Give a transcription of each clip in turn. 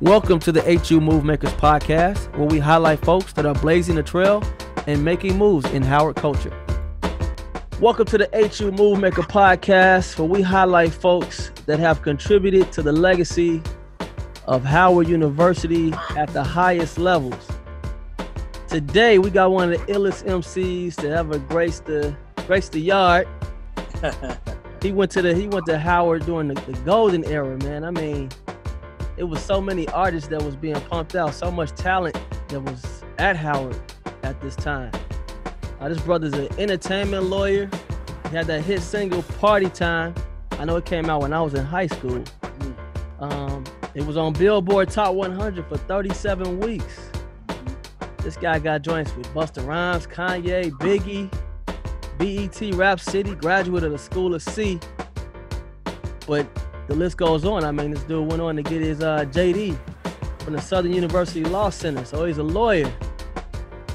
Welcome to the HU Movemakers podcast, where we highlight folks that are blazing the trail and making moves in Howard culture. Welcome to the HU Movemaker podcast, where we highlight folks that have contributed to the legacy of Howard University at the highest levels. Today, we got one of the illest MCs to ever grace the yard. He went to Howard during the golden era, man. I mean, it was so many artists that was being pumped out, so much talent that was at Howard at this time. This brother's an entertainment lawyer. He had that hit single, Party Time. I know it came out when I was in high school. It was on Billboard Top 100 for 37 weeks. This guy got joints with Busta Rhymes, Kanye, Biggie, BET, Rap City, graduate of the School of C. But the list goes on. I mean, this dude went on to get his JD from the Southern University Law Center. So he's a lawyer.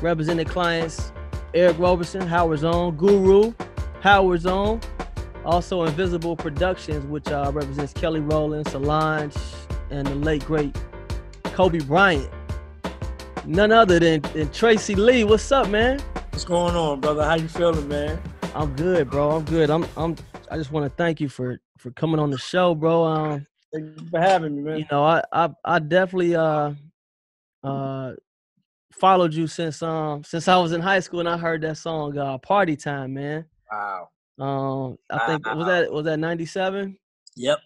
Represented clients Eric Roberson, Howard's Own, Guru, Howard's Own. Also Invisible Productions, which represents Kelly Rowland, Solange, and the late, great Kobe Bryant. None other than Tracey Lee. What's up, man? What's going on, brother? How you feeling, man? I'm good, bro. I'm good. I just want to thank you for coming on the show, bro. Thank you for having me, man. You know, I definitely followed you since I was in high school and I heard that song Party Time, man. Wow. I think was that 97? Yep.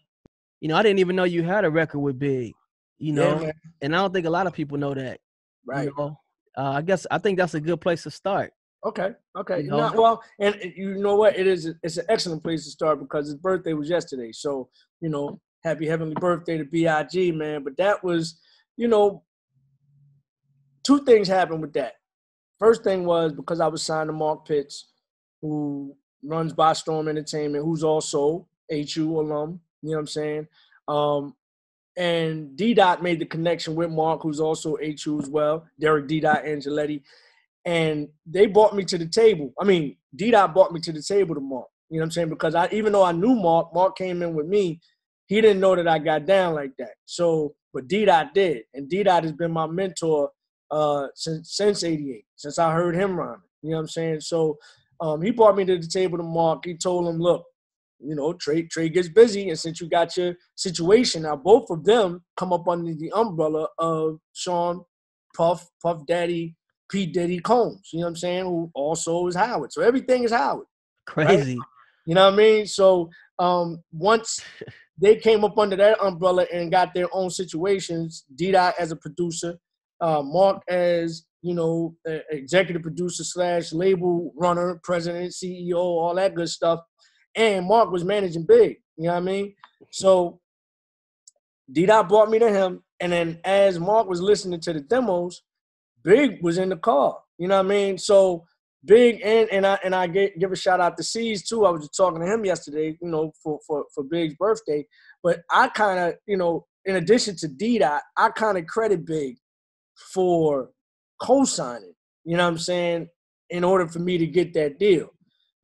You know, I didn't even know you had a record with Big, you know. Yeah, and I don't think a lot of people know that. Right. You know? I think that's a good place to start. Okay. You know? Well, and you know what? It's an excellent place to start because his birthday was yesterday. So, you know, happy heavenly birthday to B.I.G, man. But that was, you know, two things happened with that. First thing was because I was signed to Mark Pitts, who runs Bystorm Entertainment, who's also HU alum, you know what I'm saying? And D-Dot made the connection with Mark, who's also HU as well, Derek D-Dot Angeletti. And they brought me to the table. I mean, D-Dot brought me to the table to Mark. You know what I'm saying? Because even though I knew Mark came in with me, he didn't know that I got down like that. So, but D-Dot did. And D-Dot has been my mentor since 88, since I heard him rhyming. You know what I'm saying? So he brought me to the table to Mark. He told him, look, you know, Trey gets busy. And since you got your situation, now both of them come up under the umbrella of Sean, Puff Daddy, P. Diddy Combs, you know what I'm saying, who also is Howard. So everything is Howard. Crazy. Right? You know what I mean? So once they came up under that umbrella and got their own situations, D-Dot as a producer, Mark as, you know, executive producer / label runner, president, CEO, all that good stuff. And Mark was managing Big, you know what I mean? So D-Dot brought me to him. And then as Mark was listening to the demos, Big was in the car, you know what I mean? So Big and I give a shout out to C's too. I was just talking to him yesterday, you know, for Big's birthday. But I kind of, you know, in addition to D-Dot, I kind of credit Big for co-signing, you know what I'm saying, in order for me to get that deal,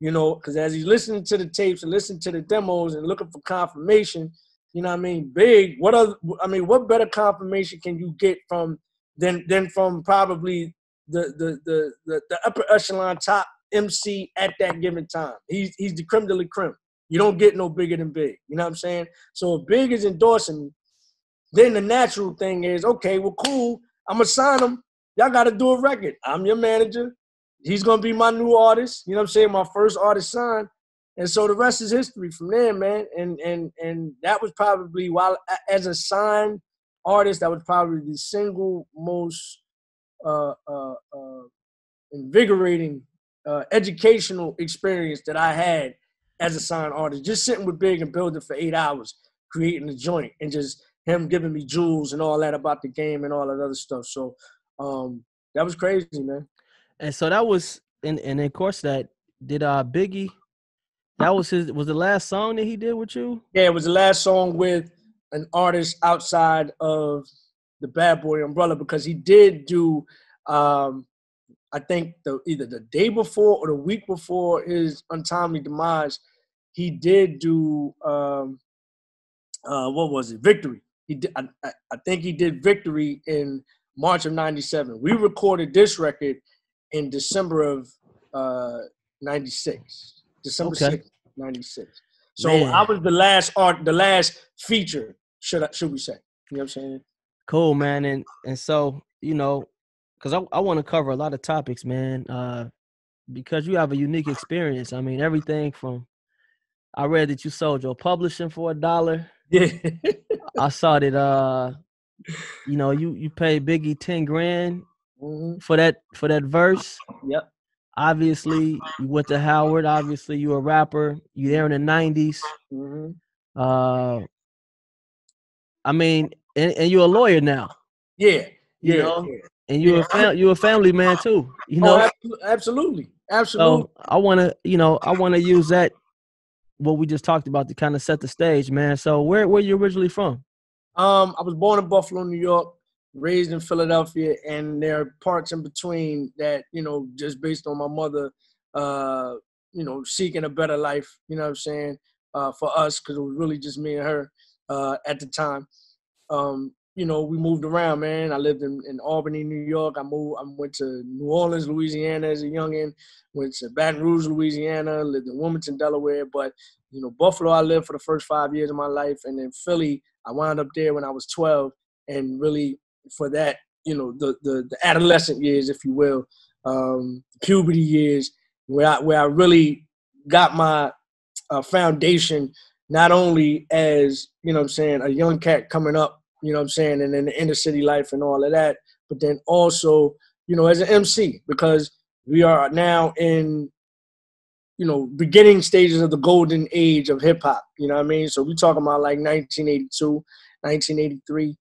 you know, because as he's listening to the tapes and listening to the demos and looking for confirmation, you know what I mean, Big, what better confirmation can you get from than from probably the upper echelon top MC at that given time. He's the creme de la creme. You don't get no bigger than Big. You know what I'm saying? So if Big is endorsing me, then the natural thing is, okay, well, cool. I'm going to sign him. Y'all got to do a record. I'm your manager. He's going to be my new artist. You know what I'm saying? My first artist signed. And so the rest is history from there, man. And that was probably, while as a signed artist, that was probably the single most invigorating educational experience that I had as a signed artist. Just sitting with Big and building for 8 hours, creating a joint, and just him giving me jewels and all that about the game and all that other stuff. So that was crazy, man. And so that was, and of course that did Biggie. That was the last song that he did with you? Yeah, it was the last song with an artist outside of the Bad Boy umbrella, because he did do, I think either the day before or the week before his untimely demise, he did do, what was it? Victory. He did, I think he did Victory in March of '97. We recorded this record in December of '96. December 6th, '96. So Man. I was the last feature, should we say. You know what I'm saying? Cool, man. And so, you know, because I want to cover a lot of topics, man, because you have a unique experience. I mean, everything from, I read that you sold your publishing for $1. Yeah. I saw that, you know, you paid Biggie 10 grand for that verse. Yep. Obviously, you went to Howard. Obviously, you a rapper. You there in the 90s. I mean, and you're a lawyer now. Yeah. You know, and you're a family man too. You know, absolutely. So I want to use that, what we just talked about, to kind of set the stage, man. So where you originally from? I was born in Buffalo, New York, raised in Philadelphia, and there are parts in between that, you know, just based on my mother, you know, seeking a better life, you know what I'm saying, for us, because it was really just me and her at the time. You know, we moved around, man. I lived in Albany, New York. I went to New Orleans, Louisiana as a youngin', went to Baton Rouge, Louisiana, lived in Wilmington, Delaware. But, you know, Buffalo, I lived for the first 5 years of my life. And then Philly, I wound up there when I was 12. And really for that, you know, the adolescent years, if you will, puberty years, where I really got my foundation, not only as, you know what I'm saying, a young cat coming up, you know what I'm saying, and then the inner city life and all of that, but then also, you know, as an MC, because we are now in, you know, beginning stages of the golden age of hip hop, you know what I mean? So we're talking about like 1982, 1983,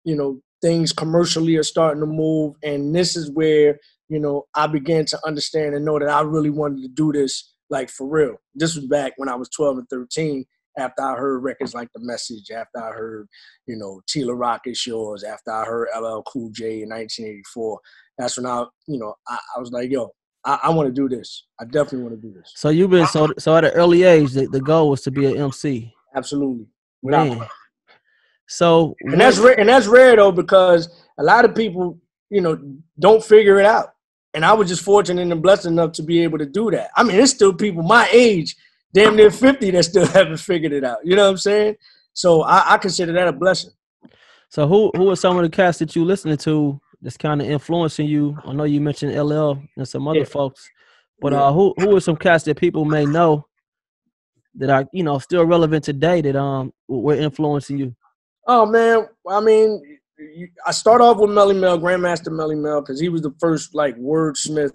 you know, things commercially are starting to move. And this is where, you know, I began to understand and know that I really wanted to do this, like, for real. This was back when I was 12 and 13. After I heard records like The Message, after I heard, you know, Tila Rock Is Yours, after I heard LL Cool J in 1984, that's when I was like, yo, I want to do this. I definitely want to do this. So you've been so at an early age, the goal was to be an MC. Absolutely, man. So and that's rare though, because a lot of people, you know, don't figure it out. And I was just fortunate and blessed enough to be able to do that. I mean, there's still people my age, damn near 50, that still haven't figured it out. You know what I'm saying? So I consider that a blessing. So who are some of the cats that you listening to that's kind of influencing you? I know you mentioned LL and some other folks, but who are some cats that people may know that are, you know, still relevant today that were influencing you? Oh man, I mean, I start off with Melly Mel, Grandmaster Melly Mel, because he was the first like wordsmith,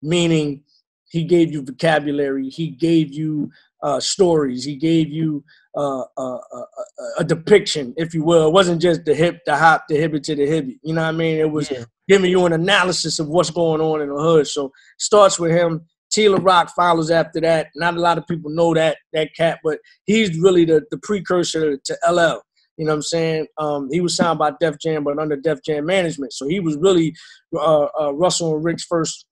meaning he gave you vocabulary, he gave you stories, he gave you a depiction, if you will. It wasn't just the hip, the hop, the hibbit to the hibbit. You know what I mean? It was giving you an analysis of what's going on in the hood. So starts with him. Tila Rock follows after that. Not a lot of people know that cat, but he's really the precursor to LL. You know what I'm saying? He was signed by Def Jam, but under Def Jam management. So he was really Russell and Rick's first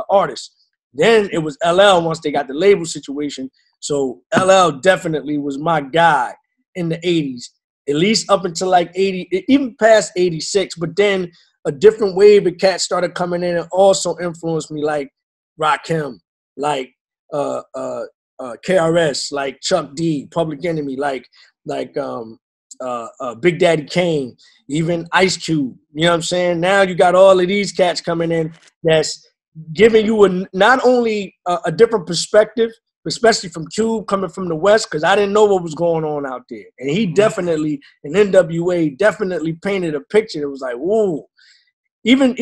artist. Then it was LL once they got the label situation. So LL definitely was my guy in the 80s, at least up until like 80, even past 86. But then a different wave of cats started coming in and also influenced me, like Rakim, like KRS, like Chuck D, Public Enemy, like Big Daddy Kane, even Ice Cube. You know what I'm saying? Now you got all of these cats coming in that's giving you not only a different perspective, especially from Cube coming from the West, because I didn't know what was going on out there. And he definitely, in NWA, definitely painted a picture that was like, whoa. Even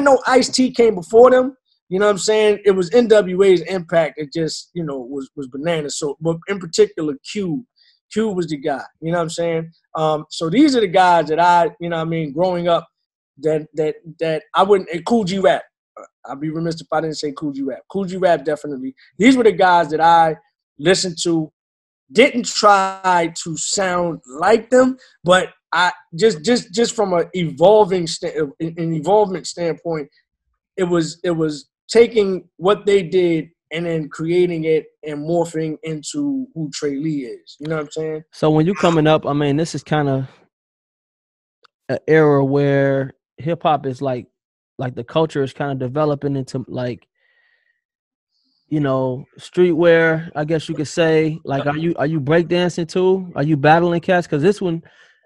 though Ice-T came before them, you know what I'm saying? It was NWA's impact. It just, you know, was bananas. So, but in particular, Cube was the guy. You know what I'm saying? So these are the guys that I, you know what I mean, growing up, that I wouldn't, and Kool G Rap. I'd be remiss if I didn't say Kool G Rap. Kool G Rap, definitely. These were the guys that I listened to. Didn't try to sound like them, but I just from an evolvement standpoint, it was taking what they did and then creating it and morphing into who Trey Lee is. You know what I'm saying? So when you coming up, I mean, this is kind of an era where hip hop is like the culture is kind of developing into like, you know, streetwear, I guess you could say. Like, are you breakdancing too? Are you battling cats? Because this one,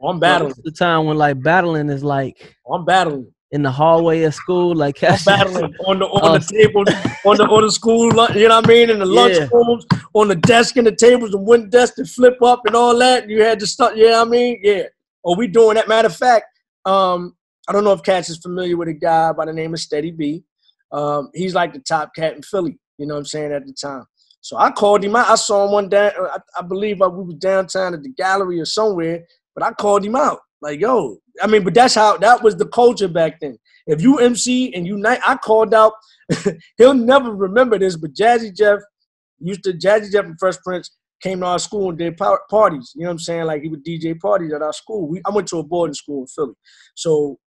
I'm this battling. is the time when like battling is like I'm battling. in the hallway of school, like I'm cats. battling on the table, on the school, you know what I mean, in the Yeah. lunchrooms, on the desk and the tables, and wooden desk to flip up and all that. You had to start, you know what I mean? Yeah. Oh, we doing that. Matter of fact, I don't know if Cats is familiar with a guy by the name of Steady B. He's like the top cat in Philly, you know what I'm saying, at the time. So I called him out. I saw him one day. I believe we was downtown at the gallery or somewhere, but I called him out. Like, yo, I mean, but that was the culture back then. If you MC and I called out, he'll never remember this, but Jazzy Jeff and Fresh Prince came to our school and did parties. You know what I'm saying? Like, he would DJ parties at our school. I went to a boarding school in Philly. So,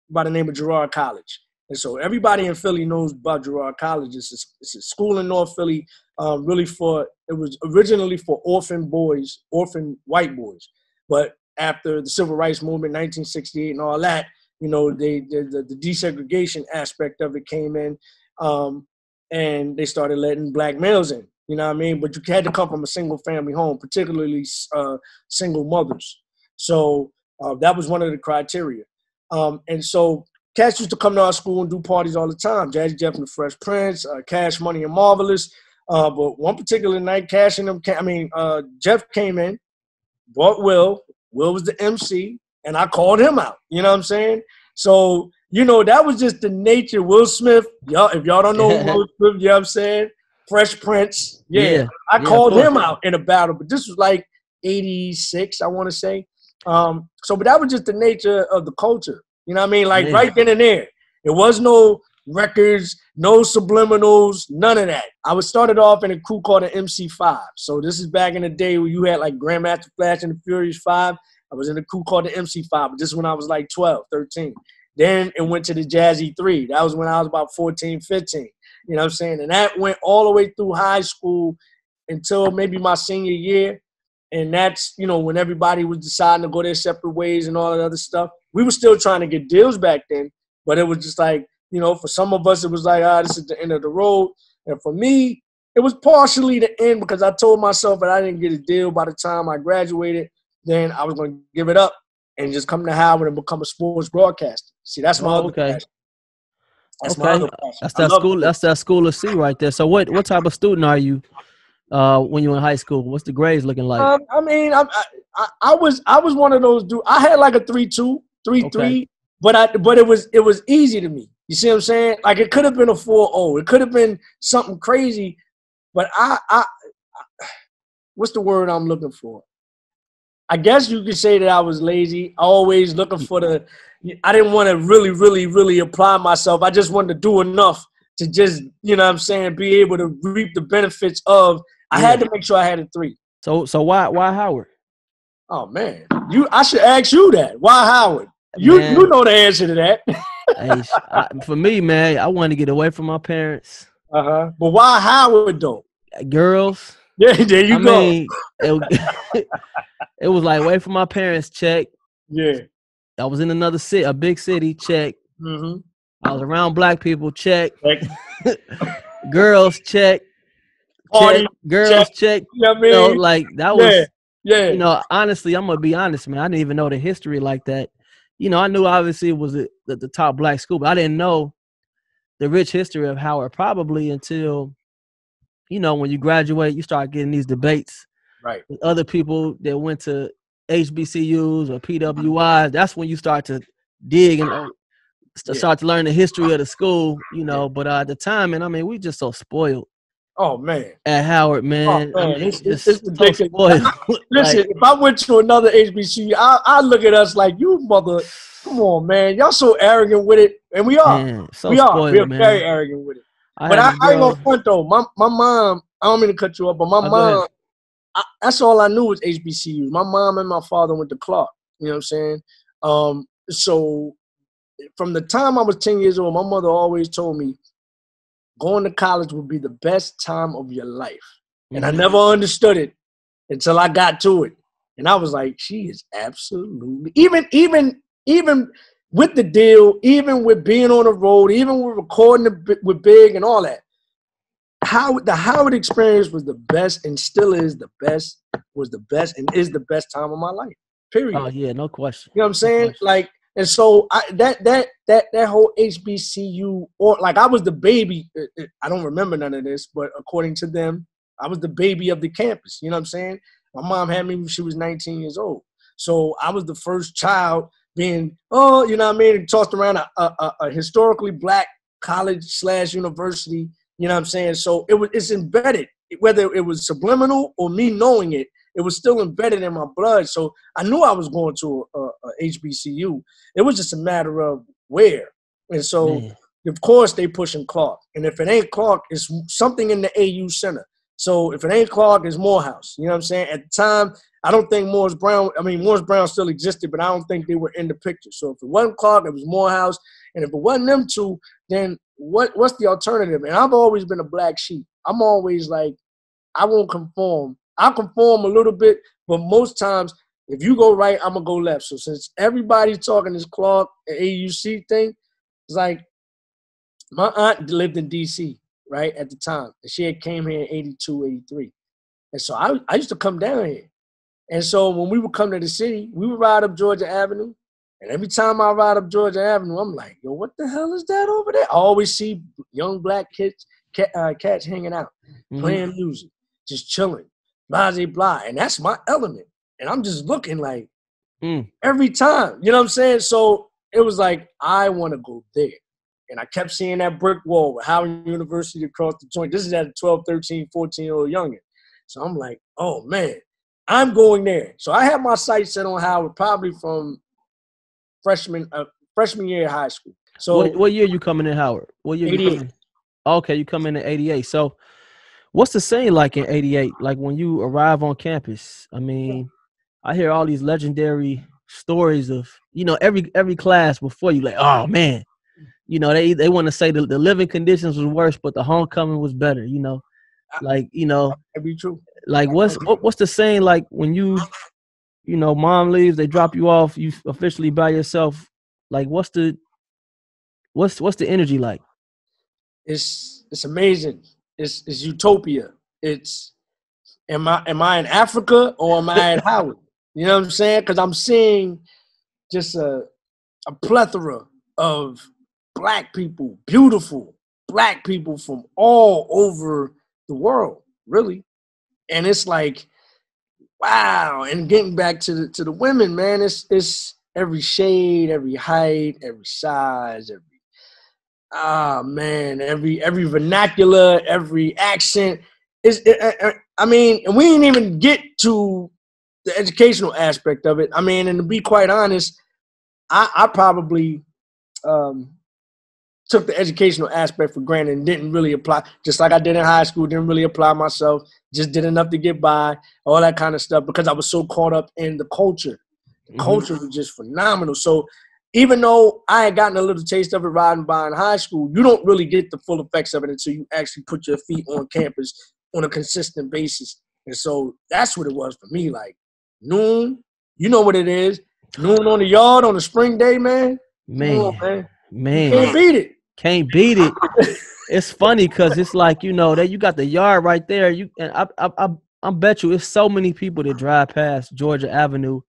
by the name of Girard College. And so everybody in Philly knows about Girard College. It's a school in North Philly, it was originally for orphan white boys. But after the Civil Rights Movement, 1968 and all that, you know, the desegregation aspect of it came in, and they started letting black males in, you know what I mean? But you had to come from a single family home, particularly single mothers. So that was one of the criteria. And so Cash used to come to our school and do parties all the time. Jazzy Jeff and the Fresh Prince, Cash Money and Marvelous. But one particular night, Jeff came in, brought Will. Will was the MC, and I called him out. You know what I'm saying? So, you know, that was just the nature. Will Smith, if y'all don't know Will Smith, you know what I'm saying? Fresh Prince. Yeah. I called him out in a battle, but this was like 86, I want to say. But that was just the nature of the culture. You know what I mean? Like, right then and there. It was no records, no subliminals, none of that. I was started off in a crew called the MC5. So this is back in the day where you had like Grandmaster Flash and the Furious 5. I was in a crew called the MC5, but this is when I was like 12, 13. Then it went to the Jazzy 3. That was when I was about 14, 15. You know what I'm saying? And that went all the way through high school until maybe my senior year. And that's, you know, when everybody was deciding to go their separate ways and all that other stuff. We were still trying to get deals back then, but it was just like, you know, for some of us, it was like, this is the end of the road. And for me, it was partially the end because I told myself that I didn't get a deal by the time I graduated. Then I was going to give it up and just come to Howard and become a sports broadcaster. See, that's my other passion. That's my other passion. That's that school of C right there. So what type of student are you when you were in high school? What's the grades looking like? I mean, I was one of those dudes. I had like a 3.2, 3.3, but it was easy to me. You see what I'm saying? Like, it could have been a 4.0. It could have been something crazy, but I what's the word I'm looking for? I guess you could say that I was lazy. Always looking for I didn't want to really, really, really apply myself. I just wanted to do enough to just, you know what I'm saying, be able to reap the benefits of. I had to make sure I had a 3. So why Howard? Oh man, I should ask you that. Why Howard? You know the answer to that. For me, man, I wanted to get away from my parents. But why Howard though? Girls. Yeah, there you go. Mean, it was like away from my parents. Check. Yeah. I was in another city, a big city. Check. Mm-hmm. I was around black people. Check. Girls. Check. Party, girls. Check. You know what I mean? You know, like that was. Yeah. You know, honestly, I'm gonna be honest, man. I didn't even know the history like that. You know, I knew obviously it was the top black school, but I didn't know the rich history of Howard probably until, you know, when you graduate, you start getting these debates with other people that went to HBCUs or PWIs. That's when you start to dig and start to learn the history of the school, you know. But at the time, man, I mean, we just so spoiled. Oh man, at Howard, man. Oh, man. I mean, it's ridiculous. Listen, like, if I went to another HBCU, I look at us like, you mother. Come on, man. Y'all so arrogant with it, and we are. Man, we are. We're very arrogant with it. But I ain't gonna front though. My mom. I don't mean to cut you up, but my mom. That's all I knew was HBCU. My mom and my father went to Clark. You know what I'm saying? So from the time I was 10 years old, my mother always told me, going to college would be the best time of your life. And I never understood it until I got to it. And I was like, she is absolutely, even with the deal, even with being on the road, even with recording with Big and all that, the Howard experience was the best and still is the best, was the best and is the best time of my life, period. Oh, yeah, no question. You know what I'm saying? Like, and so that whole HBCU, or like I was the baby, I don't remember none of this, but according to them, I was the baby of the campus. You know what I'm saying? My mom had me when she was 19 years old. So I was the first child being, you know what I mean, tossed around a historically black college / university. You know what I'm saying? So it's embedded, whether it was subliminal or me knowing it, it was still embedded in my blood. So I knew I was going to a HBCU. It was just a matter of where. And so, of course, they pushing Clark. And if it ain't Clark, it's something in the AU Center. So if it ain't Clark, it's Morehouse. You know what I'm saying? At the time, I don't think Morris Brown still existed, but I don't think they were in the picture. So if it wasn't Clark, it was Morehouse. And if it wasn't them two, then what's the alternative? And I've always been a black sheep. I'm always like, I won't conform. I'll conform a little bit, but most times, if you go right, I'm going to go left. So since everybody's talking this Clark and AUC thing, it's like my aunt lived in D.C., right, at the time. And she had came here in 82, 83. And so I used to come down here. And so when we would come to the city, we would ride up Georgia Avenue. And every time I ride up Georgia Avenue, I'm like, yo, what the hell is that over there? I always see young black kids, cats hanging out, playing music, just chilling, blah, blah, blah. And that's my element. And I'm just looking like every time, you know what I'm saying? So it was like, I want to go there. And I kept seeing that brick wall with Howard University across the joint. This is at a 12, 13, 14-year-old youngin. So I'm like, oh, man, I'm going there. So I had my sights set on Howard probably from freshman year of high school. So what year you coming in, Howard? What year 88. you coming? Okay, you come in 88. So what's the scene like in 88? Like when you arrive on campus? I mean, I hear all these legendary stories of, you know, every class before you, like, oh man, you know, they want to say the living conditions was worse, but the homecoming was better, you know. Like, you know, that'd be true. Like what's the saying like when you know, mom leaves, they drop you off, you officially by yourself. Like what's the energy like? It's amazing. It's utopia. It's am I in Africa or am I at Howard? You know what I'm saying? Because I'm seeing just a plethora of black people, beautiful black people from all over the world, really. And it's like, wow. And getting back to the women, man, it's every shade, every height, every size, every vernacular, every accent. I mean, and we didn't even get to the educational aspect of it. I mean, and to be quite honest, I probably took the educational aspect for granted and didn't really apply, just like I did in high school, didn't really apply myself, just did enough to get by, all that kind of stuff, because I was so caught up in the culture. The culture was just phenomenal. So even though I had gotten a little taste of it riding by in high school, you don't really get the full effects of it until you actually put your feet on campus on a consistent basis. And so that's what it was for me. Like noon, you know what it is. Noon on the yard on a spring day, man. Man. You can't beat it. Can't beat it. It's funny because it's like, you know, that you got the yard right there. I bet you it's so many people that drive past Georgia Avenue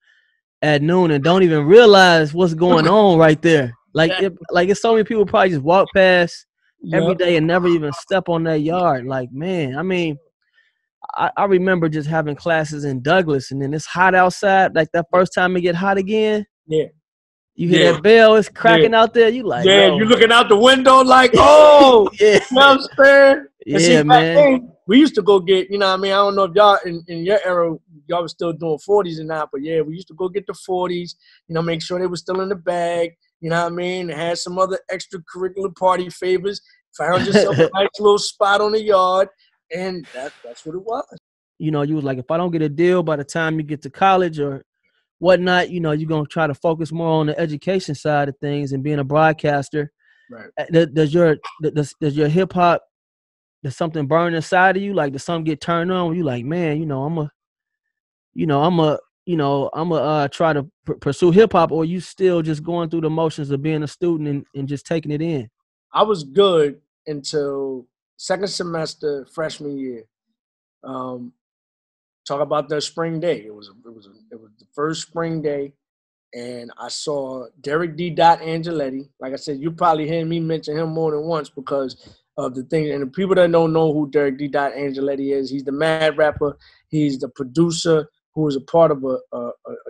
at noon and don't even realize what's going on right there. Like it's so many people probably just walk past every day and never even step on that yard. Like, man, I mean, I remember just having classes in Douglas and then it's hot outside. Like that first time it get hot again. Yeah. You hear that bell, it's cracking out there. You like, you're looking out the window like, oh, yeah. You know what I'm saying? Yeah, see, man. Then, we used to go get, you know what I mean? I don't know if y'all in your era, y'all were still doing 40s and not, but yeah, we used to go get the 40s, you know, make sure they were still in the bag, you know what I mean? And had some other extracurricular party favors, found yourself a nice little spot on the yard, and that's what it was. You know, you was like, if I don't get a deal by the time you get to college or whatnot, you know, you're going to try to focus more on the education side of things and being a broadcaster. Right. Does your hip hop, does something burn inside of you? Like, does something get turned on? You like, man, I'm a you know, I'm gonna try to pursue hip hop, or you still just going through the motions of being a student and just taking it in? I was good until second semester freshman year. Talk about the spring day. It was the first spring day, and I saw Derek D. Angeletti. Like I said, you probably hear me mention him more than once because of the thing. And the people that don't know who Derek D. Angeletti is, he's the mad rapper. He's the producer who was a part of a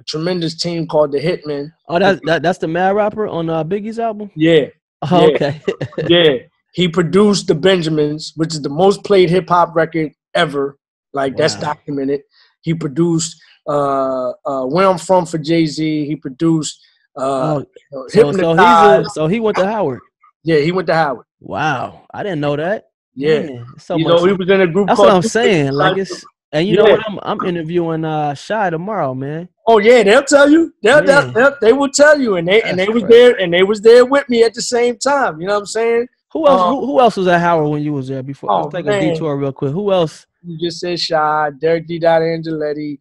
tremendous team called the Hitmen. Oh, that's the mad rapper on Biggie's album? Yeah. Oh, yeah. okay. Yeah. He produced the Benjamins, which is the most played hip hop record ever. Like, that's documented. He produced Where I'm From for Jay-Z. He produced so he went to Howard. Yeah, he went to Howard. Wow. I didn't know that. Yeah. Man, so you know, he was in a group that's called what I'm saying. Like, it's, and you know what, I'm interviewing Shy tomorrow, man. Oh yeah, they'll tell you. They will tell you, and they was there, and they was there with me at the same time. You know what I'm saying? Who else? Who else was at Howard when you was there before? Let's take a detour real quick. Who else? You just said Shy, Derek D. Angeletti,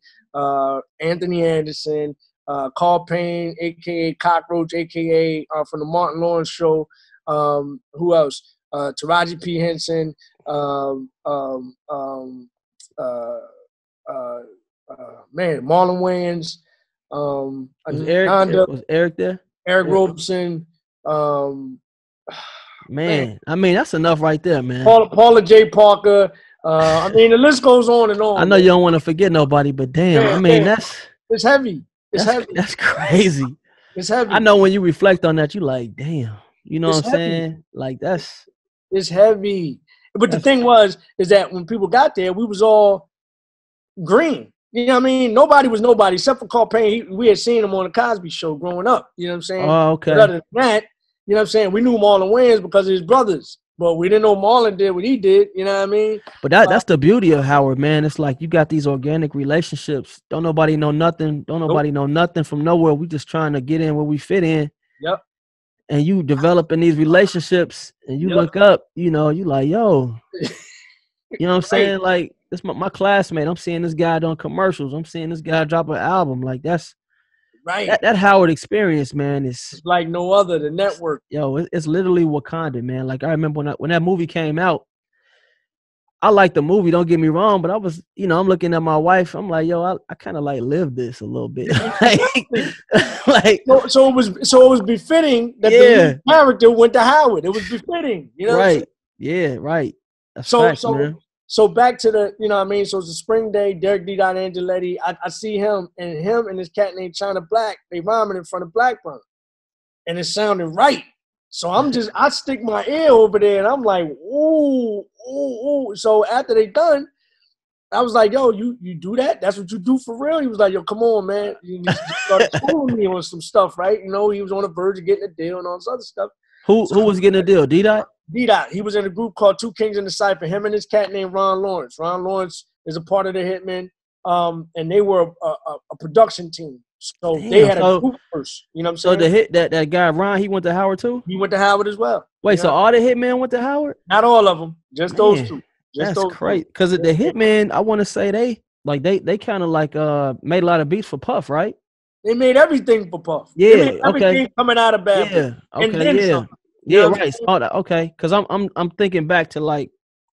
Anthony Anderson, Carl Payne, aka Cockroach, aka from the Martin Lawrence Show. Who else? Taraji P. Henson. Marlon Wayans. Was Eric there? Eric Roberson. Man, I mean, that's enough right there, man. Paula J. Parker. I mean, the list goes on and on. I know you don't want to forget nobody, but damn, I mean, it's heavy. Heavy. That's crazy. It's heavy. I know when you reflect on that, you like, damn. You know what I'm saying? Like, it's heavy. But the thing is that when people got there, we was all green. You know what I mean? Nobody was nobody except for Carl Payne. We had seen him on the Cosby Show growing up. You know what I'm saying? Oh, okay. But other than that, you know what I'm saying? We knew Marlon Wayans because of his brothers. But we didn't know Marlon did what he did. You know what I mean? But that's the beauty of Howard, man. It's like you got these organic relationships. Don't nobody know nothing. Don't nobody know nothing from nowhere. We just trying to get in where we fit in. Yep. And you developing these relationships and you look up, you know, you like, yo. You know what I'm saying? Like, this my classmate. I'm seeing this guy doing commercials. I'm seeing this guy drop an album. Like, that's right. That Howard experience, man, it's like no other. The network. Yo, it's literally Wakanda, man. Like, I remember when that movie came out, I liked the movie, don't get me wrong, but I was, you know, I'm looking at my wife. I'm like, yo, I kind of like lived this a little bit. So it was befitting that the character went to Howard. It was befitting, you know. Right. Yeah. Right. That's facts, man. So back to the, you know what I mean? So it's a spring day, Derek D. Angeletti. I see him and this cat named China Black, they rhyming in front of Black Brother. And it sounded right. So I stick my ear over there and I'm like, ooh, ooh, ooh. So after they done, I was like, yo, you do that? That's what you do for real? He was like, yo, come on, man. You started schooling me on some stuff, right? You know, he was on the verge of getting a deal and all this other stuff. Who was getting a deal? D-Dot? D-Dot. He was in a group called Two Kings in the Cypher. Him and his cat named Ron Lawrence. Ron Lawrence is a part of the Hitmen. And they were a production team. So they had a group first. You know what I'm saying? So that guy, Ron, he went to Howard too? He went to Howard as well. Wait, so all the Hitmen went to Howard? Not all of them. Just those two. That's crazy. Because the Hitmen, I want to say they kind of like made a lot of beats for Puff, right? They made everything for Puff. Yeah, they made everything coming out of Bad Boy. Yeah, okay, yeah, right. Oh, okay, because I'm thinking back to, like,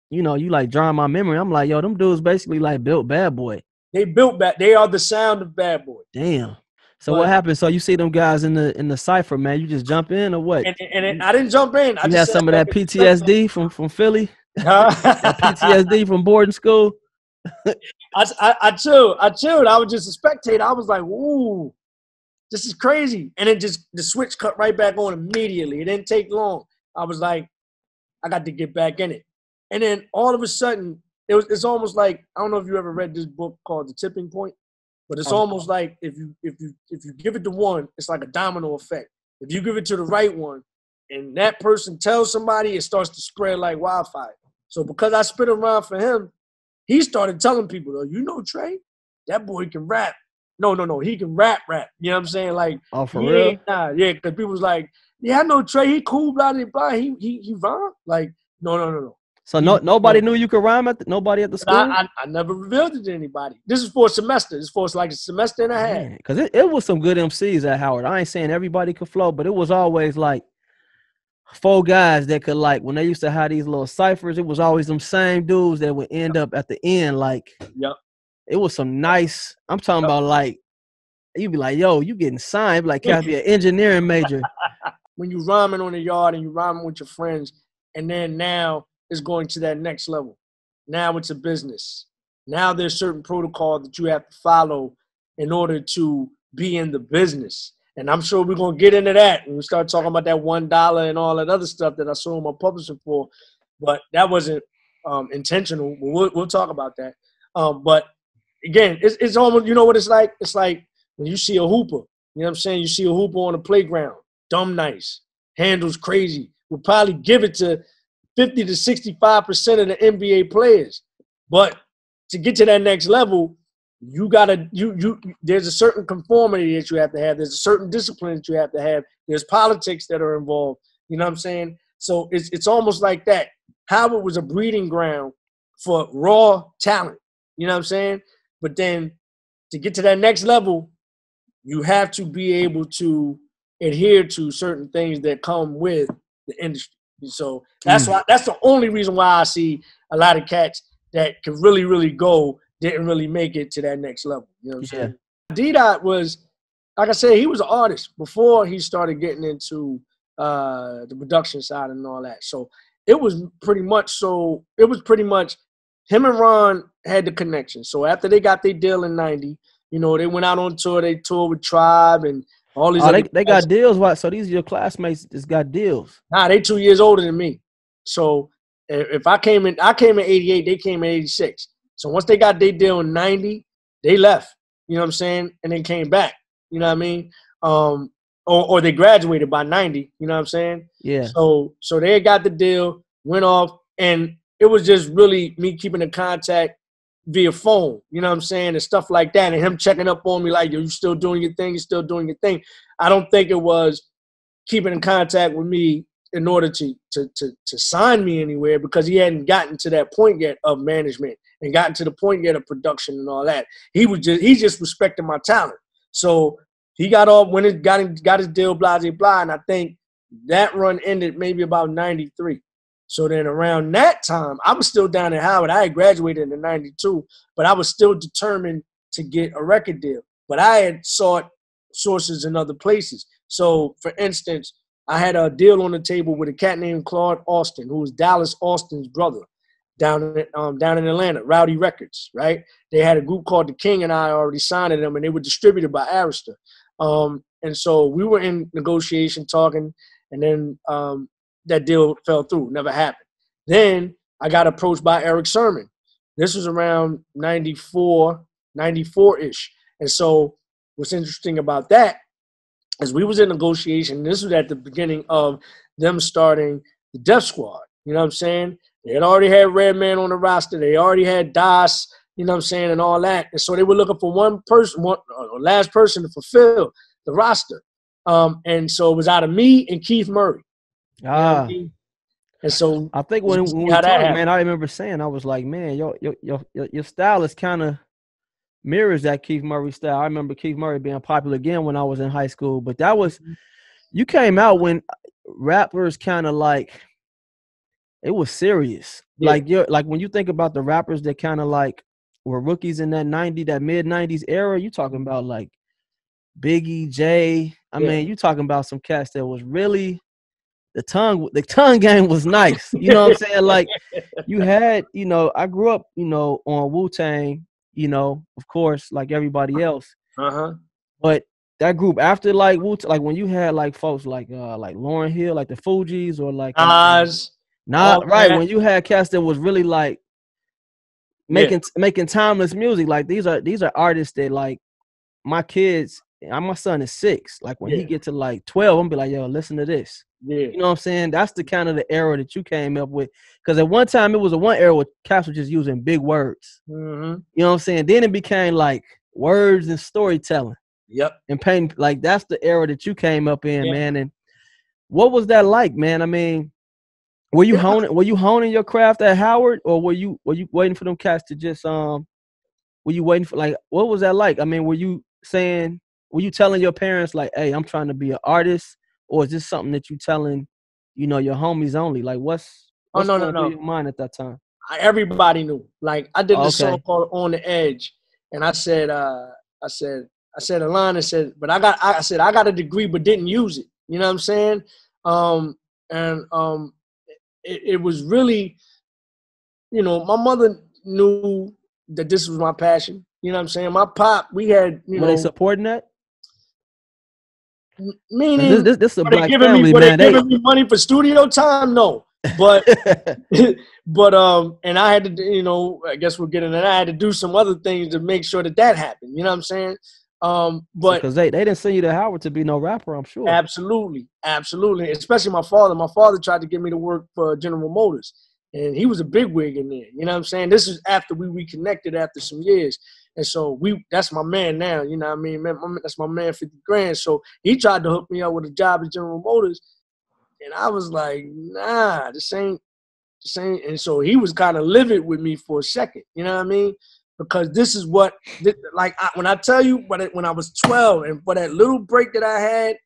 you know, you like drawing my memory. I'm like, yo, them dudes basically like built Bad Boy. They built They are the sound of Bad Boy. Damn. So what happened? So you see them guys in the cipher, man. You just jump in or what? And I didn't jump in. I you just had some of that PTSD from Philly. That PTSD from boarding school. I chilled. I was just a spectator. I was like, ooh, this is crazy. And then just the switch cut right back on immediately. It didn't take long. I was like, I got to get back in it. And then all of a sudden, it's almost like, I don't know if you ever read this book called The Tipping Point, but it's almost like if you give it to one, it's like a domino effect. If you give it to the right one, and that person tells somebody, it starts to spread like wildfire. So because I spit around for him, he started telling people, oh, you know Trey? That boy can rap. No, he can rap. You know what I'm saying? Like, oh, for real? Yeah, because people was like, yeah, I know Trey, he cool, blah, blah, blah. He rhyme? Like, no. So nobody knew you could rhyme nobody at the school? I never revealed it to anybody. This is for a semester. It's for like a semester and a half. Because it was some good MCs at Howard. I ain't saying everybody could flow, but it was always like 4 guys that could, like, when they used to have these little ciphers, it was always them same dudes that would end up at the end. Like, it was some nice, I'm talking about, like, you'd be like, yo, you getting signed. Like, you have to be an engineering major. When you rhyming on the yard and you rhyming with your friends, and then now it's going to that next level. Now it's a business. Now there's certain protocol that you have to follow in order to be in the business. And I'm sure we're going to get into that when we start talking about that $1 and all that other stuff that I saw my publisher for. But that wasn't intentional. We'll talk about that. But again, it's almost, you know what it's like? It's like when you see a hooper, you know what I'm saying? You see a hooper on the playground, dumb nice, handles crazy. We'll probably give it to 50 to 65% of the NBA players. But to get to that next level, you gotta there's a certain conformity that you have to have. There's a certain discipline that you have to have. There's politics that are involved. You know what I'm saying? So it's almost like that. Howard was a breeding ground for raw talent. You know what I'm saying? But then to get to that next level, you have to be able to adhere to certain things that come with the industry. So that's why, that's the only reason why I see a lot of cats that could really, really go didn't really make it to that next level. You know what I'm saying? D-Dot was, like I said, he was an artist before he started getting into the production side and all that. So it was pretty much him and Ron had the connection. So after they got their deal in 90, you know, they went out on tour. They toured with Tribe and all these other they got deals. What? So these are your classmates just got deals. Nah, they 2 years older than me. So if I came in 88, they came in 86. So once they got their deal in 90, they left. You know what I'm saying? And then came back. You know what I mean? Or they graduated by 90. You know what I'm saying? Yeah. So they got the deal, went off, and it was just really me keeping in contact via phone, you know what I'm saying, and stuff like that, and him checking up on me like, yo, you still doing your thing, you still doing your thing. I don't think it was keeping in contact with me in order to sign me anywhere, because he hadn't gotten to that point yet of management and gotten to the point yet of production and all that. He just respected my talent. So he got off when it got his deal, blah, blah, blah, and I think that run ended maybe about 93. So then around that time, I was still down at Howard. I had graduated in 92, but I was still determined to get a record deal. But I had sought sources in other places. So, for instance, I had a deal on the table with a cat named Claude Austin, who was Dallas Austin's brother, down in Atlanta, Rowdy Records, right? They had a group called The King, and I already signed them, and they were distributed by Arista. And so we were in negotiation talking, and then that deal fell through, never happened. Then I got approached by Eric Sermon. This was around 94, 94-ish. And so what's interesting about that is we was in negotiation. This was at the beginning of them starting the Def Squad. You know what I'm saying? They had already had Redman on the roster. They already had Das, you know what I'm saying, and all that. And so they were looking for one last person to fulfill the roster. And so it was out of me and Keith Murray. You know what I mean? And so I think when we talked, man, I remember saying, I was like, man, your style is kind of mirrors that Keith Murray style. I remember Keith Murray being popular again when I was in high school, but that was, you came out when rappers kind of like, it was serious. Yeah. Like when you think about the rappers that kind of like were rookies in that mid 90s era, you talking about like Biggie, Jay. I mean, you talking about some cats that was really, the tongue game was nice. You know what I'm saying? Like you had, you know, I grew up, you know, on Wu-Tang, you know, of course, like everybody else. But that group after like Wu-Tang, like when you had like folks like Lauryn Hill, like the Fugees, or like Nas, right, when you had cats that was really like making timeless music. Like these are artists that like my kids, my son is 6. Like when he get to like 12, I'm gonna be like, yo, listen to this. You know what I'm saying? That's the kind of the era that you came up with. Because at one time, it was one era where cats were just using big words. You know what I'm saying? Then it became like words and storytelling. And painting. Like that's the era that you came up in, man. And what was that like, man? I mean, Were you honing your craft at Howard, or were you waiting for them cats to just were you waiting for, like, what was that like? I mean, were you telling your parents like, hey, I'm trying to be an artist, or is this something that you telling, your homies only? Like, what's Oh, no, no, going through no. your mind at that time? Everybody knew. Like, I did this song Okay. called "On the Edge," and I said a line that said, "But I said I got a degree, but didn't use it." You know what I'm saying? And it was really, my mother knew that this was my passion. You know what I'm saying? My pop, we had, Were they supporting that? meaning, This is a black family, were they man. giving me money for studio time? No, but but and I had to, I guess we'll get into that. I had to do some other things to make sure that happened. You know what I'm saying? But because they didn't send you to Howard to be no rapper, I'm sure. absolutely, especially my father. My father tried to get me to work for General Motors, and he was a bigwig in there. You know what I'm saying? This is after we reconnected after some years. And so that's my man now, you know what I mean? That's my man, 50 grand. So he tried to hook me up with a job at General Motors. And I was like, nah, this ain't. And so he was kind of livid with me for a second, you know what I mean? Because this is what, when I tell you, when I was 12 and for that little break that I had,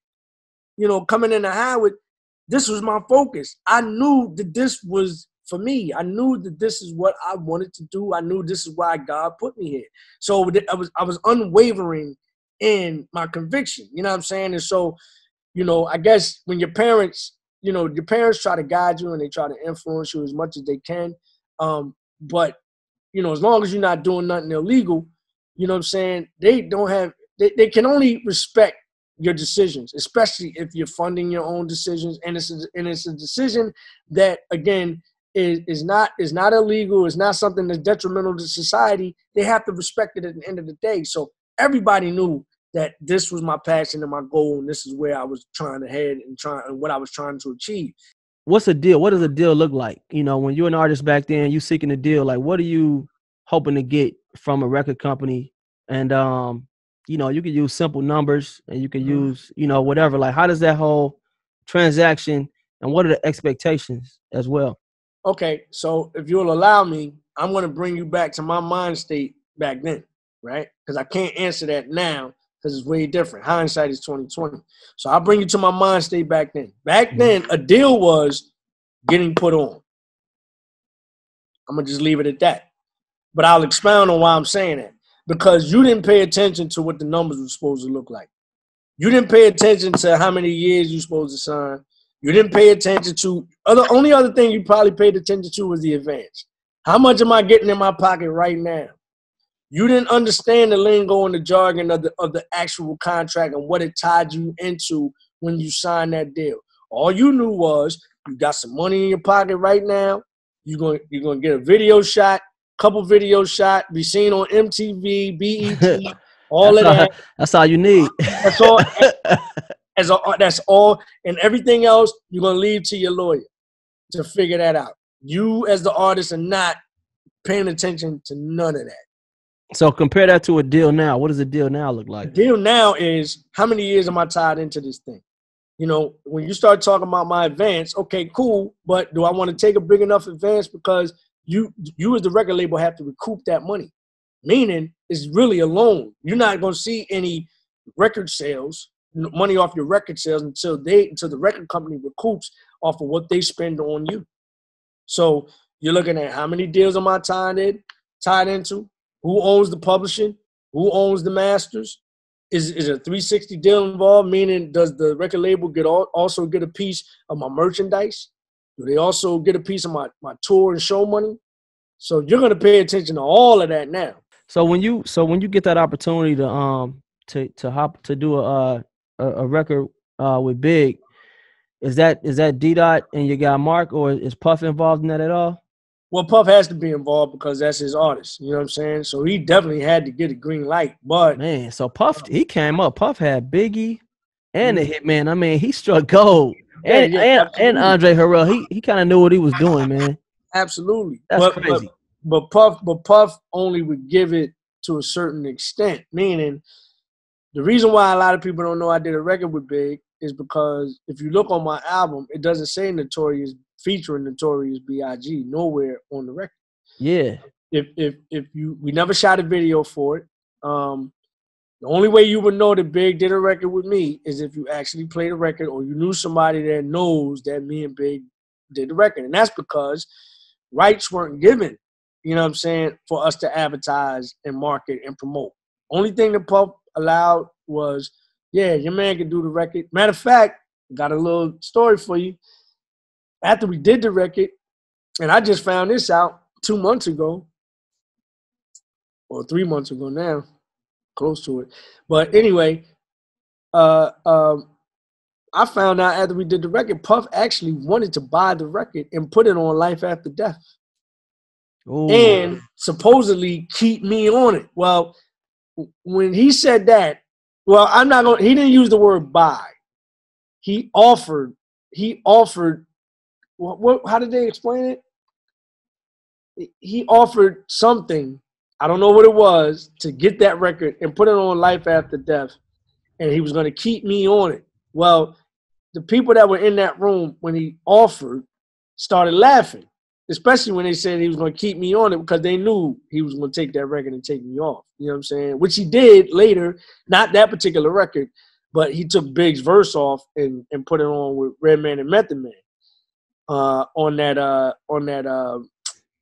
coming into Howard, this was my focus. I knew that this was for me. I knew that this is what I wanted to do. I knew this is why God put me here. So I was unwavering in my conviction. You know what I'm saying? And so, I guess when your parents try to guide you and they try to influence you as much as they can. But, as long as you're not doing nothing illegal, you know what I'm saying? They can only respect your decisions, especially if you're funding your own decisions. And it's a decision that, again, is not illegal. It's not something that's detrimental to society. They have to respect it at the end of the day. So everybody knew that this was my passion and my goal, and this is where I was trying to head and what I was trying to achieve. What's a deal? What does a deal look like? When you're an artist back then, you seeking a deal. Like, what are you hoping to get from a record company? And you could use simple numbers, and you can use, whatever. Like, how does that whole transaction, and what are the expectations as well? Okay, so if you'll allow me, I'm going to bring you back to my mind state back then, right? Because I can't answer that now because it's way different. Hindsight is 2020. So I'll bring you to my mind state back then. Back then, a deal was getting put on. I'm going to just leave it at that. But I'll expound on why I'm saying that. Because you didn't pay attention to what the numbers were supposed to look like. You didn't pay attention to how many years you're supposed to sign. You didn't pay attention to only other thing you probably paid attention to was the advance. How much am I getting in my pocket right now? You didn't understand the lingo and the jargon of the actual contract and what it tied you into when you signed that deal. All you knew was you got some money in your pocket right now. You're gonna get a video shot, couple video shot, be seen on MTV, BET, all of that. That's all you need. That's all. That's all, and everything else you're gonna leave to your lawyer to figure that out. You, as the artist, are not paying attention to none of that. So compare that to a deal now. What does a deal now look like? A deal now is how many years am I tied into this thing? When you start talking about my advance, okay, cool, but do I want to take a big enough advance because you as the record label have to recoup that money? Meaning, it's really a loan. You're not gonna see any record sales, money off your record sales until the record company recoups off of what they spend on you. So you're looking at how many deals am I tied into? Who owns the publishing? Who owns the masters? Is a 360 deal involved? Meaning, does the record label also get a piece of my merchandise? Do they also get a piece of my tour and show money? So you're gonna pay attention to all of that now. So when you get that opportunity to do a record with Big, is that D-Dot and your guy Mark, or is Puff involved in that at all? Well, Puff has to be involved because that's his artist. You know what I'm saying? So he definitely had to get a green light. But man, so Puff, he came up. Puff had Biggie and the Hitman. I mean, he struck gold. And Andre Harrell. He kind of knew what he was doing, man. Absolutely. That's crazy. But Puff only would give it to a certain extent. Meaning, the reason why a lot of people don't know I did a record with Big is because if you look on my album, it doesn't say Notorious featuring Notorious B.I.G. nowhere on the record. Yeah. We never shot a video for it. The only way you would know that Big did a record with me is if you actually played a record or you knew somebody that knows that me and Big did the record. And that's because rights weren't given, you know what I'm saying, for us to advertise and market and promote. Only thing the Puff allowed was, yeah, your man can do the record. Matter of fact, got a little story for you. After we did the record, and I just found this out 2 months ago, or 3 months ago now, close to it. But anyway, I found out after we did the record, Puff actually wanted to buy the record and put it on Life After Death. Ooh. And supposedly keep me on it. Well, when he said that, well, he didn't use the word buy. He offered, how did they explain it? He offered something, I don't know what it was, to get that record and put it on Life After Death, and he was going to keep me on it. Well, the people that were in that room when he offered started laughing, especially when they said he was going to keep me on it, because they knew he was going to take that record and take me off. You know what I'm saying? Which he did later, not that particular record, but he took Big's verse off and put it on with Redman and Method Man on that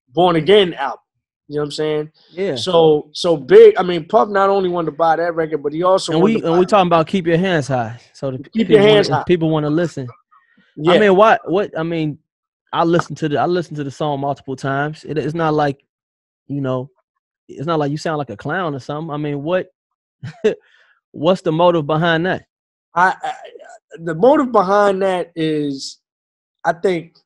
Born Again album. You know what I'm saying? Yeah. So Big, I mean, Puff not only wanted to buy that record, but he also we talking about Keep Your Hands High. So keep your hands high. People want to listen. Yeah. I mean, what? I mean, I listened to the song multiple times. It's not like, it's not like you sound like a clown or something. I mean, what's the motive behind that? The motive behind that is, I think,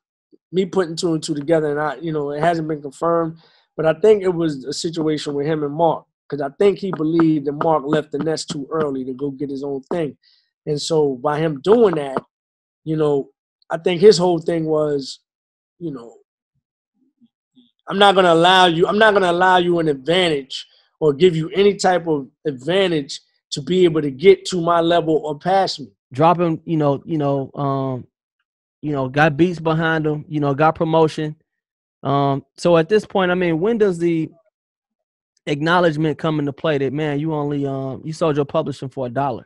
me putting two and two together, and it hasn't been confirmed, but I think it was a situation with him and Mark, because I think he believed that Mark left the nest too early to go get his own thing. And so by him doing that, I think his whole thing was, I'm not going to allow you an advantage or give you any type of advantage to be able to get to my level or past me. Dropping, got beats behind him, got promotion. So at this point, I mean, when does the acknowledgement come into play that, man, you only you sold your publishing for $1?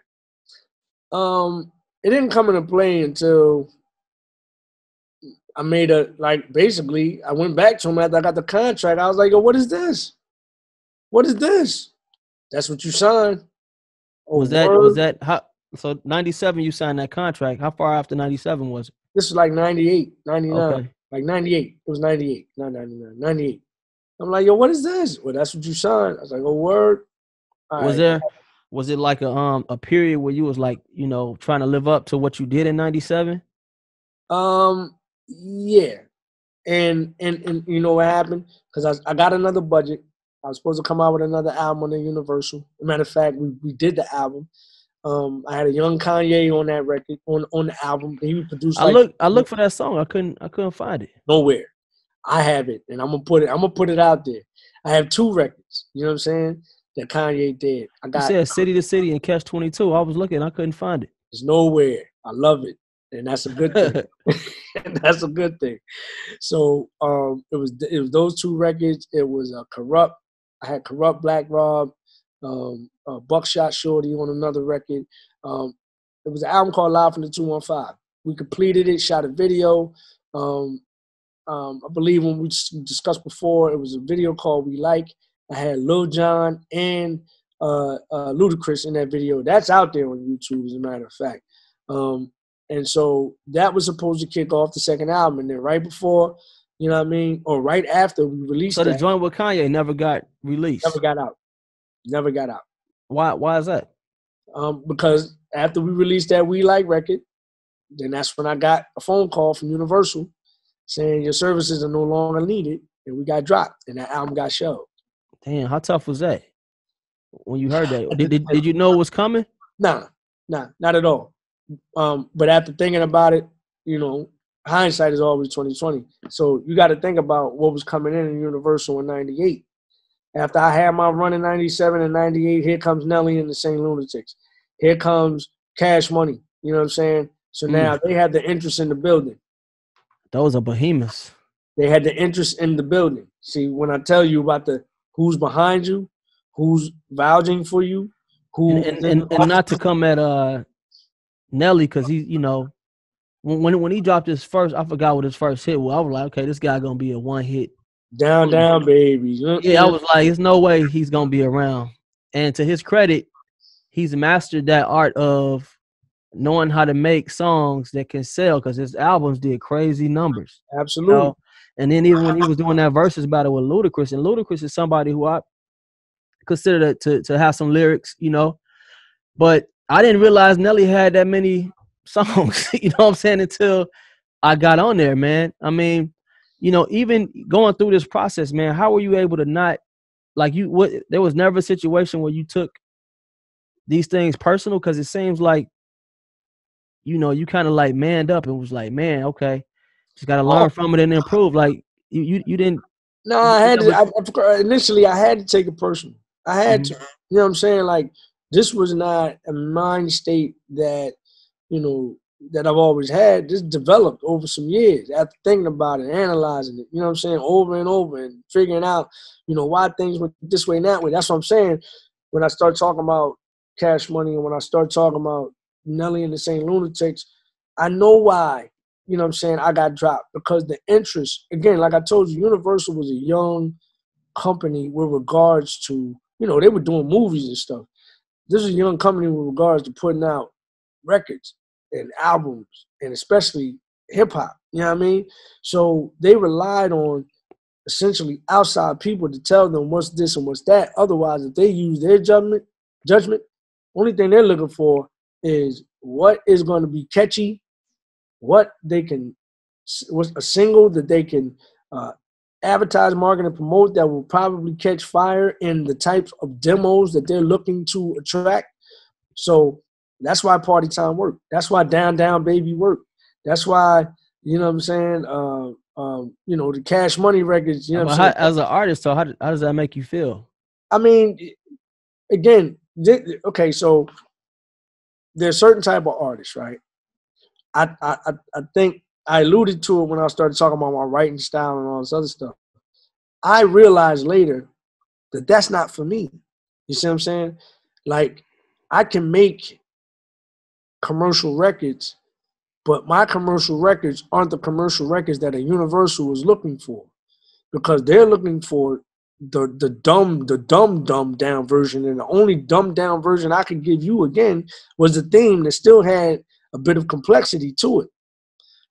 It didn't come into play until I made basically I went back to him after I got the contract. I was like, yo, what is this? What is this? That's what you signed. Was that how? So 97 you signed that contract. How far after 97 was it? This was like 98, 99. Okay. Like 98. It was 98, not 99. 98. I'm like, yo, what is this? Well, that's what you signed. I was like, oh, word. Was it like a period where you was like, trying to live up to what you did in 97? Yeah. And you know what happened? Because I got another budget. I was supposed to come out with another album on the Universal. As a matter of fact, we did the album. I had a young Kanye on that record, on the album. He would produce. I looked for that song. I couldn't find it. Nowhere. I have it, and I'm gonna put it out there. I have 2 records. You know what I'm saying? That Kanye did. You said City to City and Catch 22. I was looking. I couldn't find it. It's nowhere. I love it, and that's a good thing. That's a good thing. So it was those 2 records. It was Corrupt. I had Corrupt, Black Rob, Buckshot Shorty on another record. It was an album called Live from the 215. We completed it, shot a video. I believe when we discussed before, it was a video called We Like. I had Lil Jon and Ludacris in that video. That's out there on YouTube, as a matter of fact. And so that was supposed to kick off the second album. And then right before, you know what I mean, or right after we released So the joint with Kanye never got released? Never got out. Why is that? Because after we released that We Like record, then that's when I got a phone call from Universal saying your services are no longer needed, and we got dropped, and that album got shelved. Damn, how tough was that when you heard that? Did you know it was coming? Nah, not at all. But after thinking about it, hindsight is always 20/20. So you got to think about what was coming in Universal in 98. After I had my run in 97 and 98, here comes Nelly and the St. Lunatics. Here comes Cash Money. You know what I'm saying? So now they had the interest in the building. Those are behemoths. They had the interest in the building. See, when I tell you about the who's behind you, who's vouching for you, who and not to come at Nelly, because he, you know, when he dropped his first, I forgot what his first hit was. I was like, okay, this guy gonna be a one hit. Down, baby. Yeah, I was like, there's no way he's gonna be around. And to his credit, he's mastered that art of knowing how to make songs that can sell, because his albums did crazy numbers. Absolutely. You know? And then even when he was doing that versus battle with Ludacris, and Ludacris is somebody who I consider to have some lyrics, you know, but I didn't realize Nelly had that many songs, you know what I'm saying, until I got on there, man. I mean, you know, even going through this process, man, how were you able to not, like, there was never a situation where you took these things personal? Because it seems like, you know, you kind of like manned up and was like, man, okay, just got to learn from it and improve. Like, you didn't. No, I had to. Initially, I had to take it personal. I had to. You know what I'm saying? Like, this was not a mind state that, you know, that I've always had. This developed over some years after thinking about it, analyzing it, you know what I'm saying, over and over, and figuring out, you know, why things went this way and that way. That's what I'm saying. When I start talking about Cash Money and when I start talking about Nelly and the St. Lunatics, I know why, you know what I'm saying, I got dropped. Because the interest, again, like I told you, Universal was a young company with regards to, you know, they were doing movies and stuff. This is a young company with regards to putting out records and albums, and especially hip-hop, you know what I mean? So they relied on essentially outside people to tell them what's this and what's that. Otherwise, if they use their judgment, only thing they're looking for is what is going to be catchy, what's a single that they can advertise, market, and promote that will probably catch fire in the types of demos that they're looking to attract. So that's why Party Time worked. That's why Down Baby worked. That's why, you know what I'm saying, you know, the Cash Money records, you know what I'm saying? As an artist, so how does that make you feel? I mean, again, okay, so there's certain type of artists, right? I think I alluded to it when I started talking about my writing style and all this other stuff. I realized later that that's not for me. You see what I'm saying? Like, I can make commercial records, but my commercial records aren't the commercial records that a Universal is looking for, because they're looking for the dumbed down version, and the only dumbed down version I could give you again was the theme that still had a bit of complexity to it.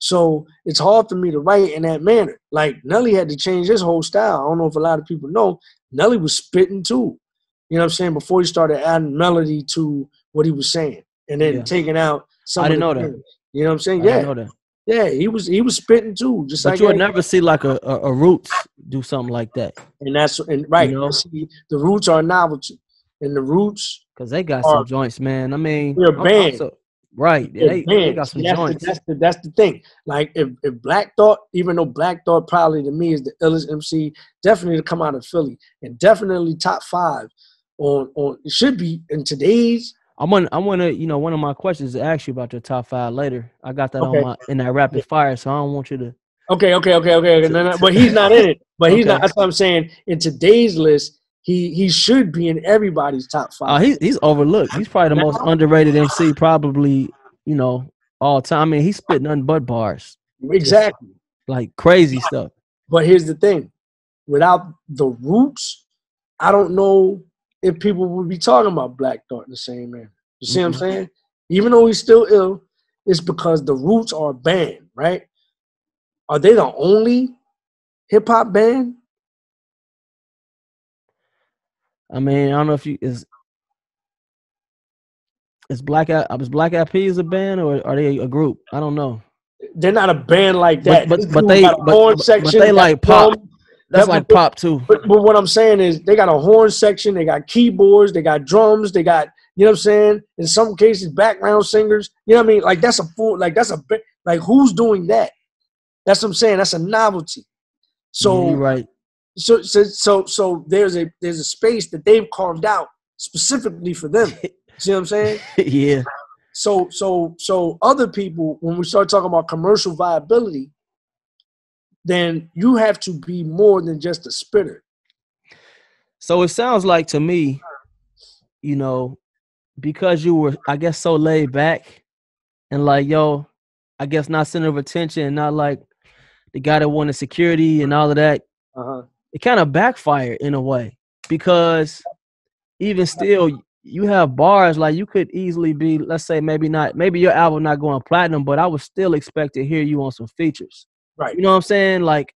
So it's hard for me to write in that manner. Like, Nelly had to change his whole style. I don't know if a lot of people know, Nelly was spitting too. You know what I'm saying? Before he started adding melody to what he was saying, and then taking out some. I didn't know that. You know what I'm saying? I didn't know that. Yeah, he was spitting too. Just but like you would never see like a Roots do something like that. And that's right. You know? See, the Roots are a novelty, and the Roots, because they got some joints, man. I mean, they're a band. Right. They got some joints. That's the thing. Like, if Black Thought, even though Black Thought probably to me is the illest MC, definitely to come out of Philly, and definitely top 5 on it should be in today's. I want to, you know, one of my questions to ask you about your top 5 later. I got that in that rapid fire, so I don't want you to. Okay. No, but he's not in it. But he's not. That's what I'm saying. In today's list, he should be in everybody's top 5. He's overlooked. He's probably the most underrated MC, probably, you know, all time. I mean, he's spitting nothing but bars. Exactly. Just, like, crazy stuff. But here's the thing. Without the Roots, I don't know if people would be talking about Black Thought in the same manner. You see what I'm saying? Even though he's still ill, it's because the Roots are a band, right? Are they the only hip-hop band? I mean, I don't know if is Black Eyed Peas a band, or are they a group? I don't know. They're not a band like that. But they like pop. That's like pop too. But what I'm saying is, they got a horn section, they got keyboards, they got drums, they got, you know what I'm saying? In some cases, background singers. You know what I mean? Like, that's a full, like, that's a bit, like, who's doing that? That's what I'm saying. That's a novelty. So, you're right. So there's a space that they've carved out specifically for them. See what I'm saying? Yeah. So other people, when we start talking about commercial viability, then you have to be more than just a spitter. So it sounds like to me, you know, because you were, I guess, so laid back and like, yo, I guess not center of attention and not like the guy that wanted security and all of that, it kind of backfired in a way because even still, you have bars like you could easily be, let's say, maybe your album not going platinum, but I would still expect to hear you on some features. Right. You know what I'm saying? Like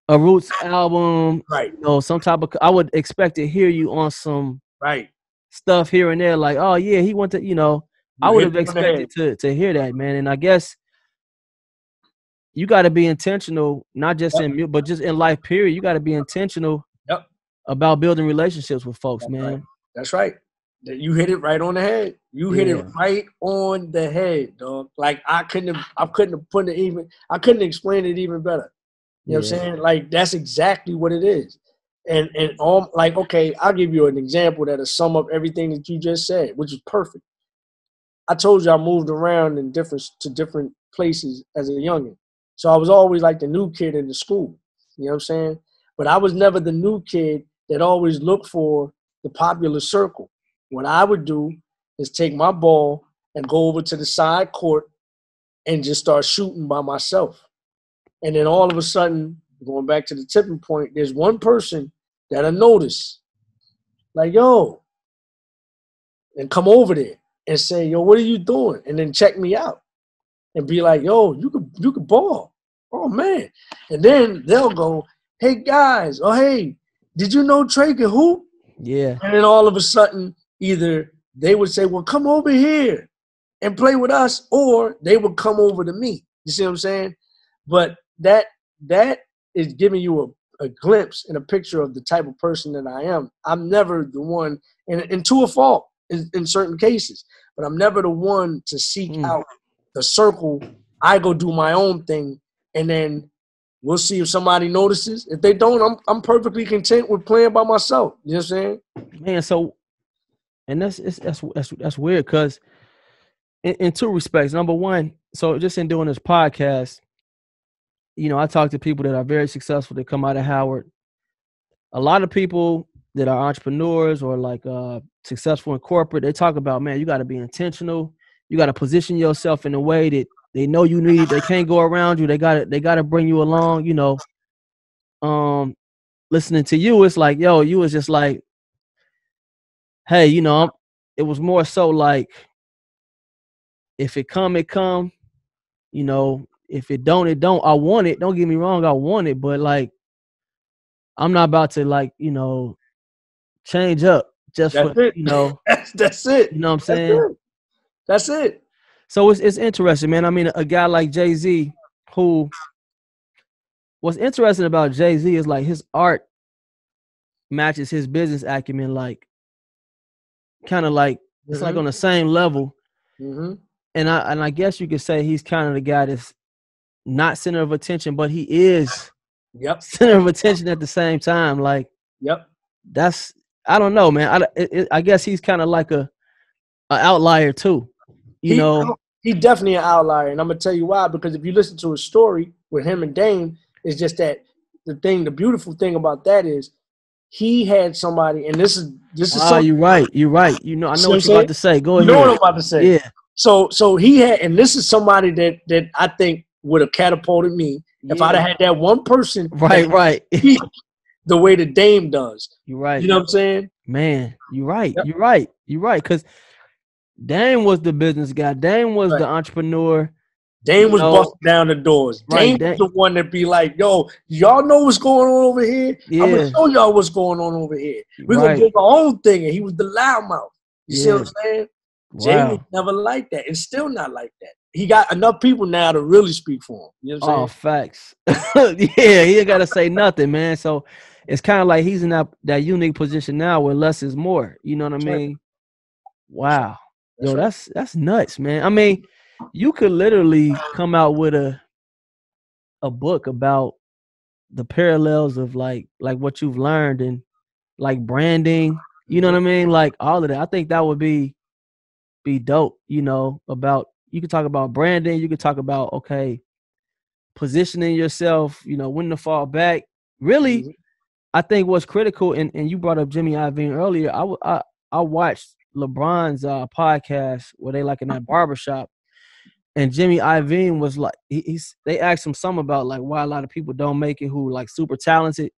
a Roots album, right? You know, some type of. I would expect to hear you on some right stuff here and there. Like, oh yeah, he went to. You know, I would have expected to hear that, man. And I guess you got to be intentional, not just in but just in life. Period. You got to be intentional. About building relationships with folks, man. Right. That's right. You hit it right on the head. You hit it right on the head, dog. Like I couldn't explain it even better. You know what I'm saying? Like that's exactly what it is. And all like, okay, I'll give you an example that'll sum up everything that you just said, which is perfect. I told you I moved around to different places as a youngin'. So I was always like the new kid in the school. You know what I'm saying? But I was never the new kid that always looked for the popular circle. What I would do is take my ball and go over to the side court and just start shooting by myself. And then all of a sudden, going back to the tipping point, there's one person that'll notice, like, yo, and come over there and say, yo, what are you doing? And then check me out and be like, yo, you could ball. Oh, man. And then they'll go, hey, guys, oh, hey, did you know Trey can hoop? Yeah. And then all of a sudden, either they would say, well, come over here and play with us, or they would come over to me. You see what I'm saying? But that is giving you a glimpse and a picture of the type of person that I am. I'm never the one, and to a fault in certain cases, but I'm never the one to seek out the circle. I go do my own thing, and then we'll see if somebody notices. If they don't, I'm perfectly content with playing by myself. You know what I'm saying? Man, so, and that's weird because in two respects. Number one, so just in doing this podcast, you know, I talk to people that are very successful that come out of Howard. A lot of people that are entrepreneurs or like successful in corporate, they talk about, man, you got to be intentional. You got to position yourself in a way that they know you need. They can't go around you. They got to bring you along. You know, listening to you, it's like, yo, you was just like, hey, you know, it was more so like, if it come, it come. You know, if it don't, it don't. I want it. Don't get me wrong, I want it, but like, I'm not about to like, you know, change up just that's for it. You know. That's it. You know what I'm saying? That's it. So it's interesting, man. I mean, a guy like Jay-Z, who what's interesting about Jay-Z is like his art matches his business acumen, like kind of like it's like on the same level. And I guess you could say he's kind of the guy that's not center of attention, but he is center of attention at the same time. Like, that's, I don't know, man. I guess he's kind of like a outlier too. You know, he's definitely an outlier, and I'm gonna tell you why. Because if you listen to his story with him and Dame, it's just that the beautiful thing about that is he had somebody, and this is you're right. You're right. You know, I know what you're about to say. Go ahead. You know what I'm about to say. Yeah. So he had, and this is somebody that I think would have catapulted me if I'd have had that one person. Right. The way the Dame does. You're right. You know what I'm saying? Man, you're right. You're right. You're right. Because Dame was the business guy. Dame was the entrepreneur. Dame was busting down the doors. Dame was the one that be like, yo, y'all know what's going on over here? I'm going to show y'all what's going on over here. We're going to do our own thing. And he was the loudmouth. You see what I'm saying? Wow. Jay was never like that, and still not like that. He got enough people now to really speak for him. You know what I'm saying? Facts. Yeah, he ain't got to say nothing, man. So it's kind of like he's in that unique position now where less is more. You know what I mean? Wow. Yo, that's nuts, man. I mean, you could literally come out with a book about the parallels of like what you've learned and like branding. You know what I mean? Like all of that. I think that would be dope. You know, about, you could talk about branding. You could talk about, okay, positioning yourself, you know, when to fall back. Really, I think what's critical, and you brought up Jimmy Iovine earlier. I watched LeBron's podcast where they like in that barbershop, and Jimmy Iovine was like, they asked him something about like why a lot of people don't make it who like super talented,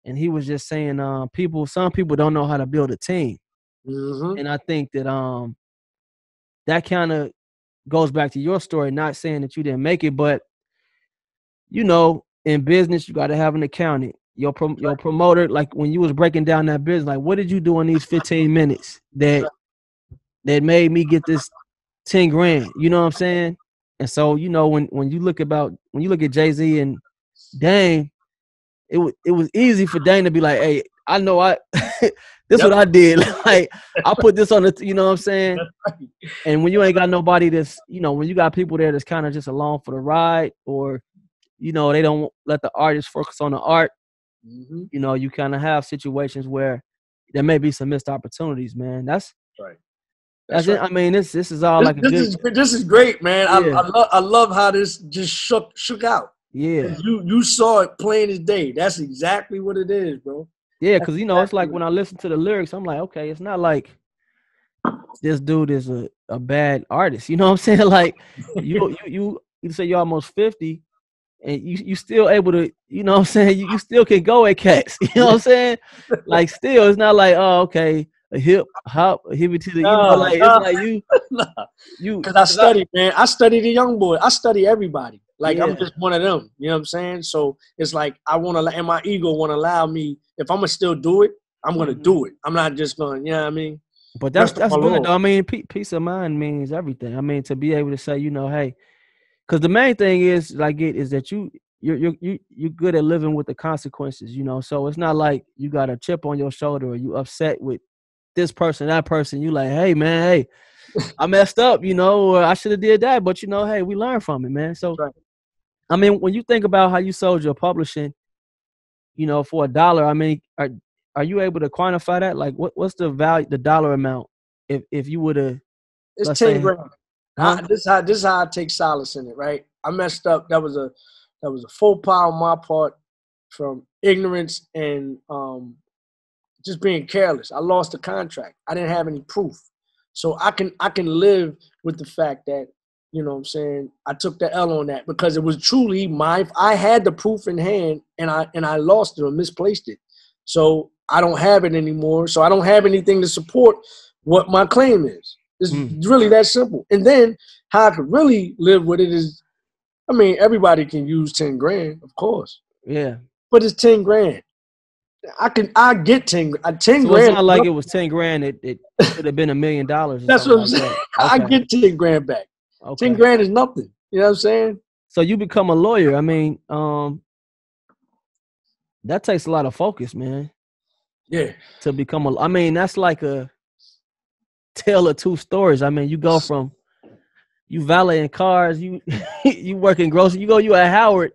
and he was just saying some people don't know how to build a team, and I think that that kind of goes back to your story. Not saying that you didn't make it, but you know, in business you got to have an accountant. Your promoter, like when you was breaking down that business, like what did you do in these 15 minutes that made me get this 10 grand? You know what I'm saying? And so, you know, when you look at Jay-Z and Dame, it was easy for Dame to be like, hey, I know this what I did. Like I put this on the, you know what I'm saying? And when you ain't got nobody that's, you know, when you got people there that's kind of just along for the ride, or, you know, they don't let the artist focus on the art, you know, you kind of have situations where there may be some missed opportunities, man. That's right. That's it. Right. I mean, this is all this is great, man. Yeah. I love how this just shook out. Yeah. You saw it plain as day. That's exactly what it is, bro. Yeah, because you know, it's like when I listen to the lyrics, I'm like, okay, it's not like this dude is a bad artist. You know what I'm saying? Like you say you're almost 50 and you still able to, you know what I'm saying? You still can go at cats. You know what I'm saying? Like still, it's not like, oh, okay, a hip hop, a hippie to the, you know, like it's like you because I study, man. I study the young boy. I study everybody. Like I'm just one of them. You know what I'm saying? So it's like and my ego want to allow me, if I'm gonna still do it, I'm gonna do it. I'm not just going, you know what I mean? But that's good though. I mean, peace of mind means everything. I mean, to be able to say, you know, hey, because the main thing is that you're good at living with the consequences, you know. So it's not like you got a chip on your shoulder or you upset with this person, that person. You like, hey man, hey, I messed up, you know, or I should have did that, but you know, hey, we learn from it, man. So I mean, when you think about how you sold your publishing, you know, for $1, I mean, are you able to quantify that? Like, what's the value, the dollar amount, if you would have? It's 10 grand. Huh? This is how I take solace in it, right? I messed up. That was a faux pas on my part from ignorance and just being careless. I lost the contract. I didn't have any proof, so I can live with the fact that, you know what I'm saying, I took the L on that because it was truly I had the proof in hand and I lost it or misplaced it. So I don't have it anymore. So I don't have anything to support what my claim is. It's really that simple. And then how I could really live with it is, I mean, everybody can use 10 grand, of course. Yeah. But it's 10 grand. I get 10 grand. So it's not like it was 10 grand. It could have been $1 million. That's what I'm saying. Okay. I get 10 grand back. Okay. 10 grand is nothing. You know what I'm saying? So you become a lawyer. I mean, that takes a lot of focus, man. Yeah. To become I mean, that's like a tale of two stories. I mean, you go from you valeting cars, you working grocery, you at Howard.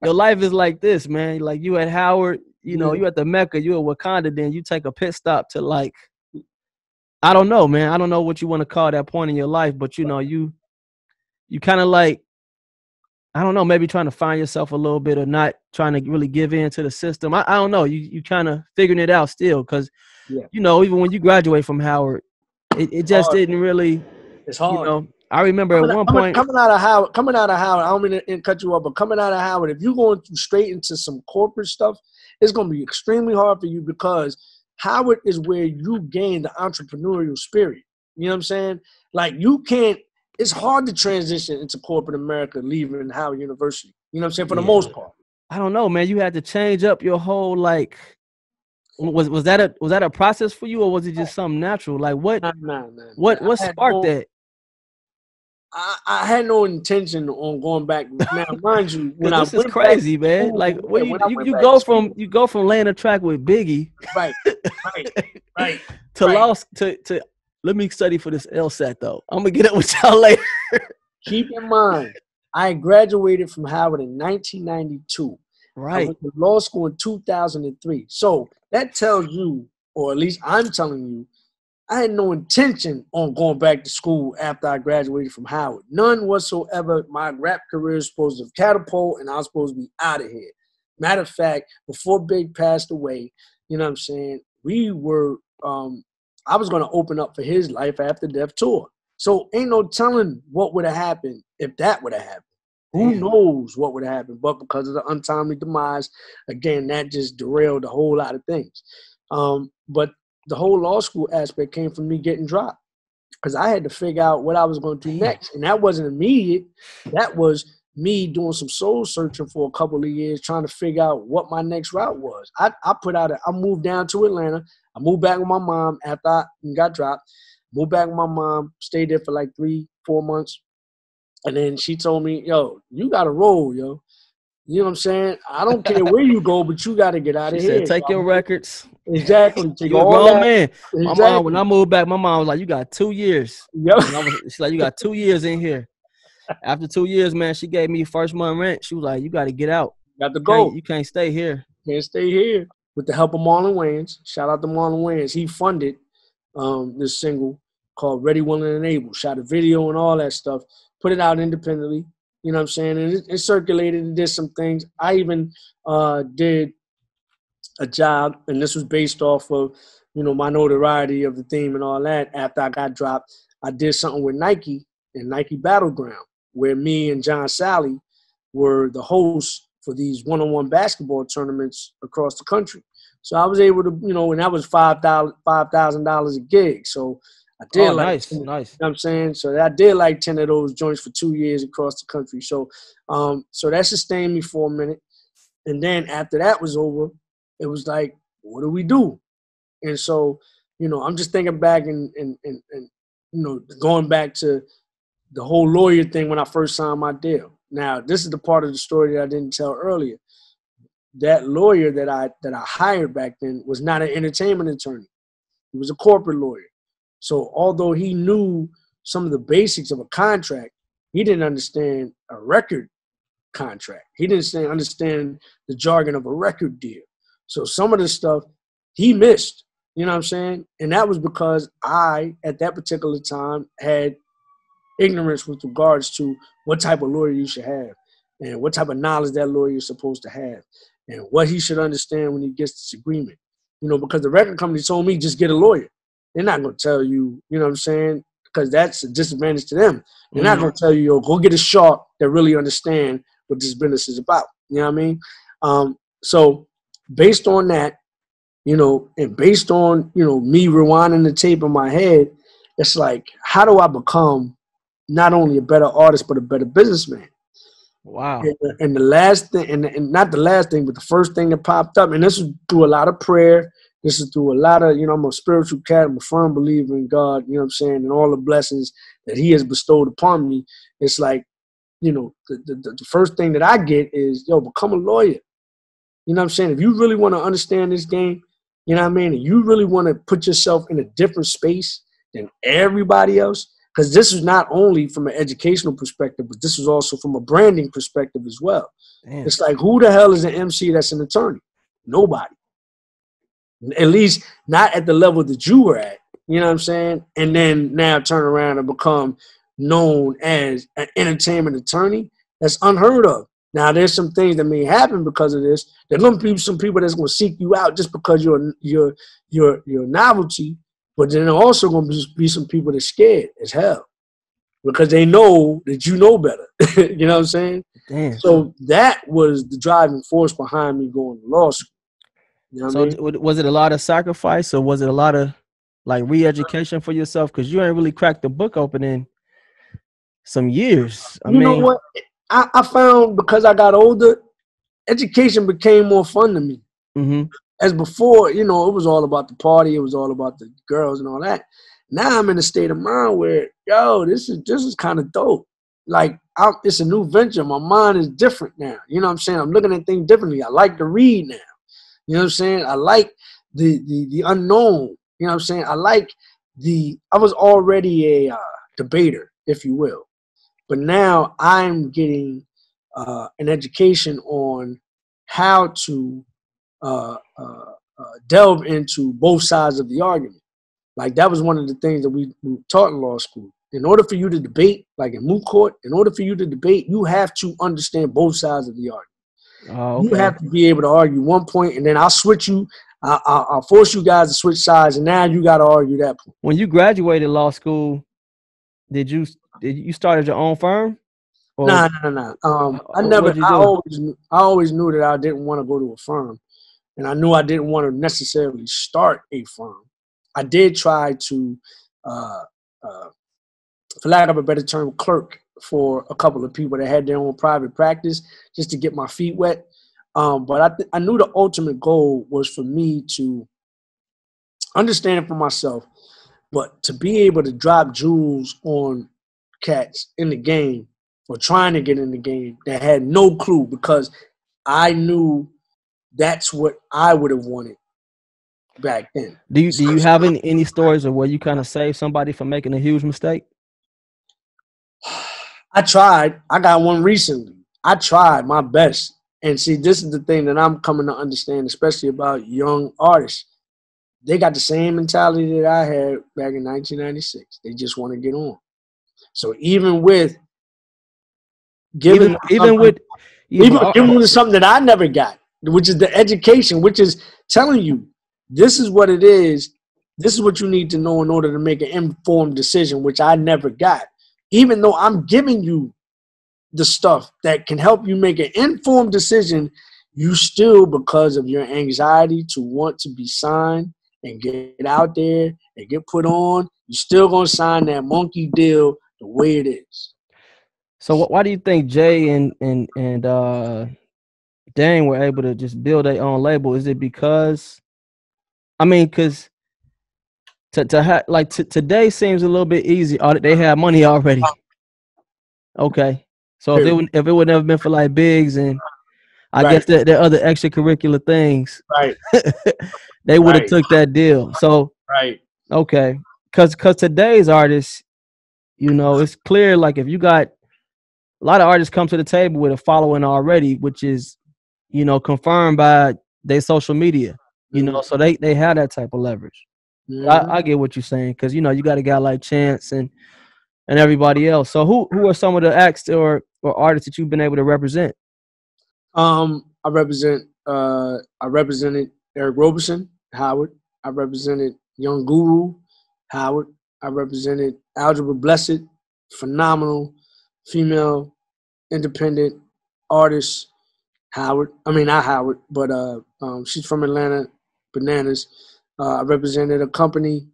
Your life is like this, man. Like you at Howard, you know, you at the Mecca, you at Wakanda, then you take a pit stop to like, I don't know, man. I don't know what you want to call that point in your life, but you know, you kind of like, I don't know, maybe trying to find yourself a little bit or not trying to really give in to the system. I don't know. You kind of figuring it out still because, you know, even when you graduate from Howard, it just didn't really. It's hard. You know, I remember at one point. Coming out of Howard, I don't mean to cut you off, but coming out of Howard, if you're going straight into some corporate stuff, it's going to be extremely hard for you because Howard is where you gain the entrepreneurial spirit. You know what I'm saying? Like you can't. It's hard to transition into corporate America leaving Howard University. You know what I'm saying? For the most part. I don't know, man. You had to change up your whole like. Was that a process for you, or was it just something natural? Like what? What sparked that? I had no intention on going back. Now, mind you, when this is crazy, man. Like you go from laying a track with Biggie, right, to lost to. Let me study for this LSAT though. I'm gonna get up with y'all later. Keep in mind, I graduated from Howard in 1992. Right. I went to law school in 2003. So that tells you, or at least I'm telling you, I had no intention on going back to school after I graduated from Howard. None whatsoever. My rap career is supposed to catapult, and I was supposed to be out of here. Matter of fact, before Big passed away, you know what I'm saying, we were, I was going to open up for his Life After Death tour. So ain't no telling what would have happened if that would have happened. Who knows what would have happened? But because of the untimely demise, again, that just derailed a whole lot of things. But the whole law school aspect came from me getting dropped because I had to figure out what I was going to do next. And that wasn't immediate. That was me doing some soul searching for a couple of years, trying to figure out what my next route was. I moved down to Atlanta. I moved back with my mom after I got dropped. Moved back with my mom, stayed there for like 3-4 months. And then she told me, yo, you got to roll, yo. You know what I'm saying? I don't care where you go, but you got to get out of here. She said, take your records. Exactly. Take You're a all grown that. man. Exactly. My mom, when I moved back, my mom was like, you got 2 years. Yep. She's like, you got 2 years in here. After 2 years, man, she gave me first month rent. She was like, you got to get out. Got to go. You can't stay here. Can't stay here. With the help of Marlon Wayans. Shout out to Marlon Wayans. He funded this single called Ready, Willing, and Able. Shot a video and all that stuff. Put it out independently. You know what I'm saying? And it circulated and did some things. I even did a job, and this was based off of, you know, my notoriety of the theme and all that. After I got dropped, I did something with Nike and Nike Battleground, where me and John Sally were the hosts for these one-on-one basketball tournaments across the country. So I was able to, you know, and that was $5,000 a gig. So I did nice. You know what I'm saying? So I did like 10 of those joints for 2 years across the country. So so that sustained me for a minute. And then after that was over, it was like, what do we do? And so, you know, I'm just thinking back and you know, going back to the whole lawyer thing when I first signed my deal. Now, this is the part of the story that I didn't tell earlier. That lawyer that I hired back then was not an entertainment attorney. He was a corporate lawyer. So although he knew some of the basics of a contract, he didn't understand a record contract. He didn't understand the jargon of a record deal. So some of the stuff he missed, you know what I'm saying? And that was because I, at that particular time, had ignorance with regards to what type of lawyer you should have and what type of knowledge that lawyer is supposed to have and what he should understand when he gets disagreement. You know, because the record company told me, just get a lawyer. They're not going to tell you, you know what I'm saying, because that's a disadvantage to them. They're not going to tell you, yo, go get a shark that really understand what this business is about. You know what I mean? So based on that, you know, and based on, you know, me rewinding the tape in my head, it's like, how do I become not only a better artist, but a better businessman? Wow. And the last thing, and not the last thing, but the first thing that popped up, and this was through a lot of prayer. This is through a lot of, you know, I'm a spiritual cat. I'm a firm believer in God, you know what I'm saying, and all the blessings that he has bestowed upon me. It's like, you know, the first thing that I get is, yo, become a lawyer. You know what I'm saying? If you really want to understand this game, you know what I mean, and you really want to put yourself in a different space than everybody else, because this is not only from an educational perspective, but this is also from a branding perspective as well. Damn. It's like, who the hell is an MC that's an attorney? Nobody. At least not at the level that you were at, you know what I'm saying? And then now turn around and become known as an entertainment attorney. That's unheard of. Now, there's some things that may happen because of this. There's going to be some people that's going to seek you out just because you're novelty, but then also going to be some people that's scared as hell because they know that you know better. You know what I'm saying? Damn. So that was the driving force behind me going to law school. You know what I mean? Was it a lot of sacrifice or was it a lot of like re-education for yourself? Because you ain't really cracked the book open in some years. I mean, know what? I found because I got older, education became more fun to me. Mm-hmm. As before, you know, it was all about the party. It was all about the girls and all that. Now I'm in a state of mind where, yo, this is kind of dope. Like, it's a new venture. My mind is different now. You know what I'm saying? I'm looking at things differently. I like to read now. You know what I'm saying? I like the unknown. You know what I'm saying? I was already a debater, if you will. But now I'm getting an education on how to delve into both sides of the argument. Like, that was one of the things that we taught in law school. In order for you to debate, like in moot court, in order for you to debate, you have to understand both sides of the argument. Oh, You okay. have to be able to argue one point, and then I'll switch you. I'll force you guys to switch sides, and now you got to argue that point. When you graduated law school, did you start your own firm? Or Nah. I always knew that I didn't want to go to a firm, and I knew I didn't want to necessarily start a firm. I did try to, for lack of a better term, clerk for a couple of people that had their own private practice just to get my feet wet. But I knew the ultimate goal was for me to understand it for myself, but to be able to drop jewels on cats in the game or trying to get in the game that had no clue, because I knew that's what I would have wanted back then. do you have any stories of where you kind of saved somebody from making a huge mistake? I tried. I got one recently. I tried my best. And see, this is the thing that I'm coming to understand, especially about young artists. They got the same mentality that I had back in 1996. They just want to get on. So even with giving them something that I never got, which is the education, which is telling you this is what it is. This is what you need to know in order to make an informed decision, which I never got. Even though I'm giving you the stuff that can help you make an informed decision, you still, because of your anxiety to want to be signed and get out there and get put on, you're still going to sign that monkey deal the way it is. So why do you think Jay and Dane were able to just build their own label? Is it because, I mean, because today seems a little bit easy. They have money already. Okay, so if it would never been for like Biggs and I guess the other extracurricular things, right, they would have took that deal. So okay, because today's artists, you know, it's clear, like, if you got a lot of artists come to the table with a following already, which is, you know, confirmed by their social media, you know, so they have that type of leverage. I get what you're saying, because, you know, you got a guy like Chance and everybody else. So who are some of the acts or artists that you've been able to represent? I represented Eric Roberson, Howard. I represented Young Guru, Howard. I represented Algebra Blessed, phenomenal female independent artist, Howard. I mean, not Howard, but she's from Atlanta, Bananas. I represented a company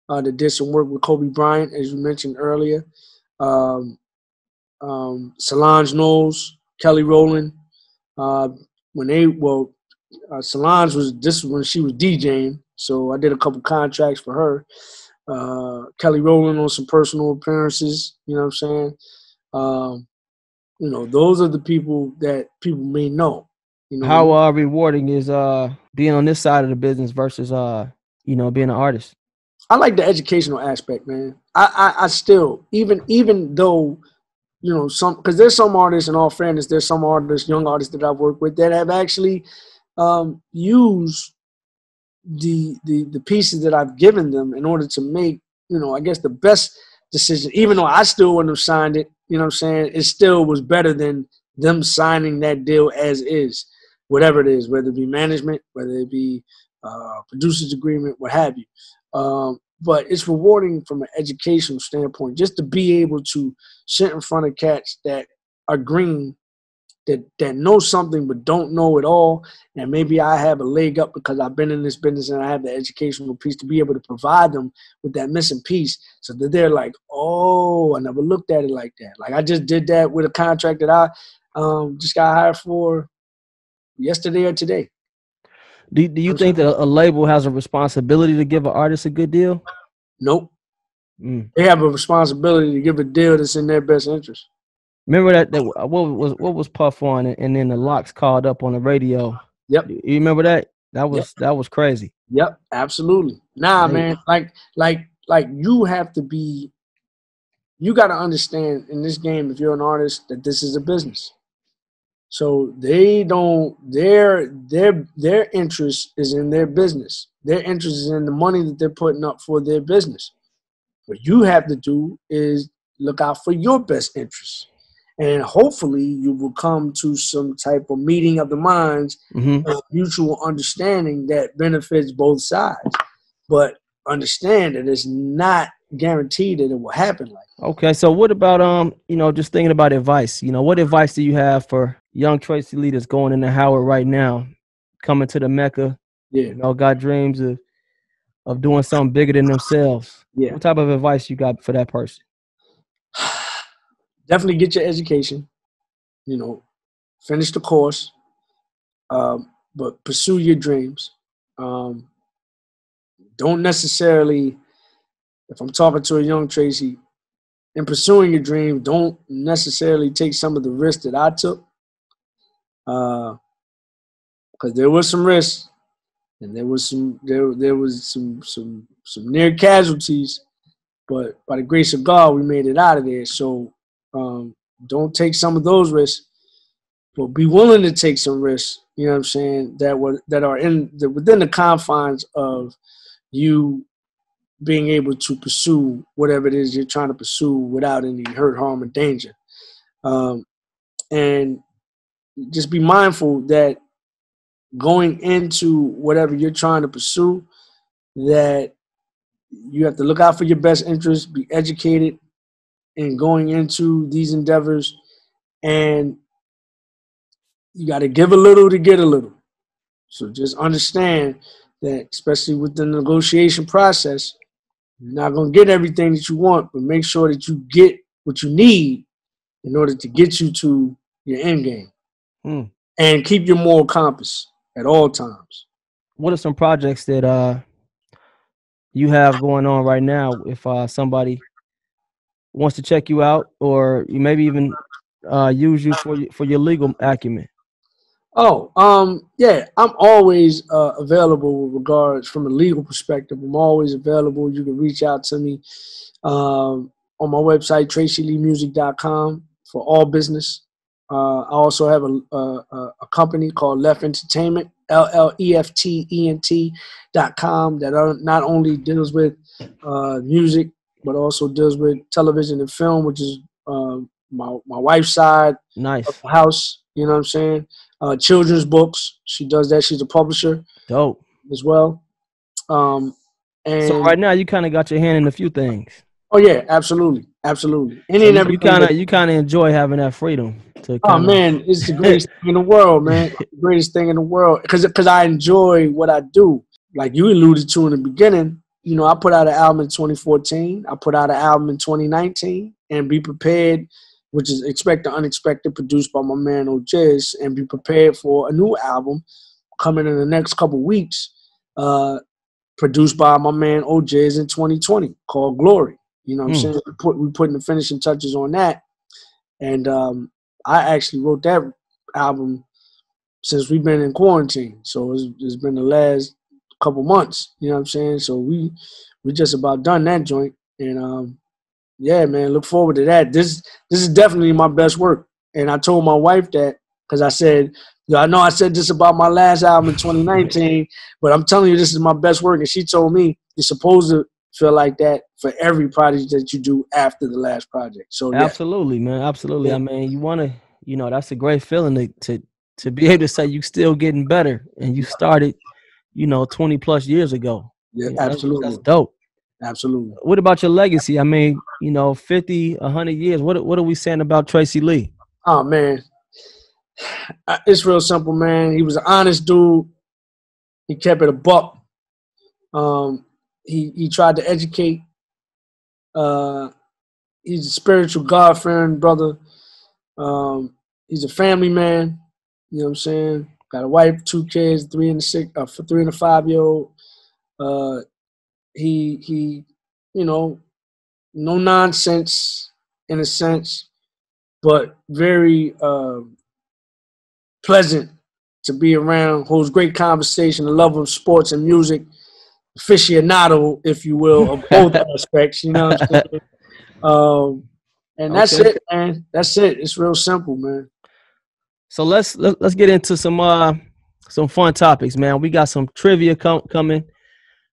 that did some work with Kobe Bryant, as you mentioned earlier. Solange, Knowles, Kelly Rowland. Solange was when she was DJing, so I did a couple contracts for her. Kelly Rowland on some personal appearances, you know what I'm saying? You know, those are the people that people may know. You know, how rewarding is being on this side of the business versus you know, being an artist? I like the educational aspect, man. I still, even though, you know, because there's some artists, in all fairness, there's some artists, young artists that I've worked with that have actually used the pieces that I've given them in order to make, you know, I guess the best decision. Even though I still wouldn't have signed it, you know what I'm saying, it still was better than them signing that deal as is, whatever it is, whether it be management, whether it be producer's agreement, what have you. But it's rewarding from an educational standpoint, just to be able to sit in front of cats that are green, that know something but don't know it all. And maybe I have a leg up because I've been in this business and I have the educational piece to be able to provide them with that missing piece, so that they're like, oh, I never looked at it like that. Like, I just did that with a contract that I just got hired for yesterday or today. Do you think that a label has a responsibility to give an artist a good deal? Nope. They have a responsibility to give a deal that's in their best interest. Remember that what was Puff on, and then the Locks called up on the radio? Yep. You remember that? That was crazy. Yep, absolutely. Nah, man, like you have to be. You got to understand in this game, if you're an artist, that this is a business. So they don't. Their interest is in their business. Their interest is in the money that they're putting up for their business. What you have to do is look out for your best interests. And hopefully you will come to some type of meeting of the minds, mutual understanding that benefits both sides. But understand that it's not guaranteed that it will happen like that. Okay, so what about just thinking about advice? What advice do you have for young Tracey Lee that's going into Howard right now, coming to the Mecca? Yeah. Got dreams of doing something bigger than themselves. Yeah. What type of advice you got for that person? Definitely get your education. Finish the course, but pursue your dreams. Don't necessarily, if I'm talking to a young Tracey, in pursuing your dream, don't necessarily take some of the risks that I took, because there was some risks, and there was some near casualties, but by the grace of God, we made it out of there. So don't take some of those risks, but be willing to take some risks. You know what I'm saying? That are within the confines of you being able to pursue whatever it is you're trying to pursue without any hurt, harm, or danger. And just be mindful that going into whatever you're trying to pursue, that you have to look out for your best interests, be educated in going into these endeavors, and you got to give a little to get a little. So just understand that, especially with the negotiation process, you're not going to get everything that you want, but make sure that you get what you need in order to get you to your end game. And keep your moral compass at all times. What are some projects that you have going on right now? If somebody wants to check you out, or you maybe even use you for your legal acumen. Yeah, I'm always available with regards from a legal perspective. I'm always available. You can reach out to me on my website, TraceyLeeMusic.com, for all business. I also have a company called Left Entertainment, LLEFTENT.com, that not only deals with music, but also deals with television and film, which is my wife's side of the house. You know what I'm saying? Children's books. She does that. She's a publisher. Dope. As well. And so right now you kind of got your hand in a few things. Oh yeah, absolutely. Absolutely. Any and everything. You kind of enjoy having that freedom to man, it's the greatest thing in the world, man. The greatest thing in the world. Because I enjoy what I do. Like you alluded to in the beginning, I put out an album in 2014. I put out an album in 2019, and Be Prepared, which is Expect the Unexpected, produced by my man Juris, and be prepared for a new album coming in the next couple weeks, produced by my man Juris in 2020, called Glory. You know what I'm saying? We putting the finishing touches on that. And I actually wrote that album since we've been in quarantine. So it's been the last couple months. You know what I'm saying? So we just about done that joint. And yeah, man, look forward to that. This is definitely my best work. And I told my wife that, because I said, I know I said this about my last album in 2019, but I'm telling you this is my best work. And she told me you're supposed to feel like that for every project that you do after the last project. So yeah. Absolutely, man. Absolutely. Yeah. I mean, you want to, that's a great feeling to be able to say you still getting better, and you started, 20 plus years ago. Yeah, absolutely. That's dope. Absolutely. What about your legacy? I mean, 50, 100 years. What are we saying about Tracey Lee? Oh, man. It's real simple, man. He was an honest dude. He kept it a buck. He tried to educate. He's a spiritual, God-fearing brother. He's a family man. You know what I'm saying? Got a wife, 2 kids, 3 and a 5-year-old. He no nonsense in a sense, but very pleasant to be around, holds great conversation, a love of sports and music, aficionado, if you will, of both aspects, you know what I'm saying? And that's it, man. That's it. It's real simple, man. So let's get into some fun topics, man. We got some trivia coming,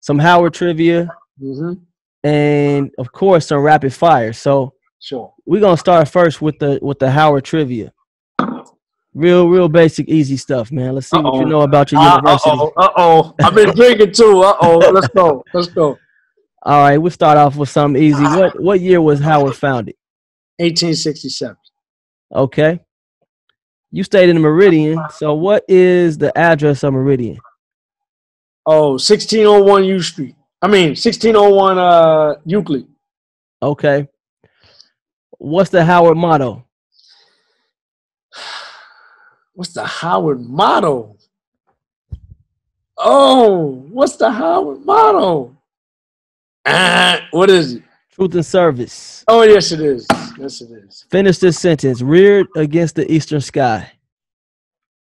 some Howard trivia, and of course some rapid fire. So sure, we're gonna start first with the Howard trivia. Real basic, easy stuff, man. Let's see what you know about your university. I've been drinking too. Let's go. All right, we'll start off with something easy. What year was Howard founded? 1867. Okay. You stayed in the Meridian, so what is the address of Meridian? 1601 U Street. 1601 Euclid. Okay. What's the Howard motto? What's the Howard motto? What's the Howard motto? What is it? Truth and service. Oh, yes, it is. Yes, it is. Finish this sentence. Reared against the eastern sky.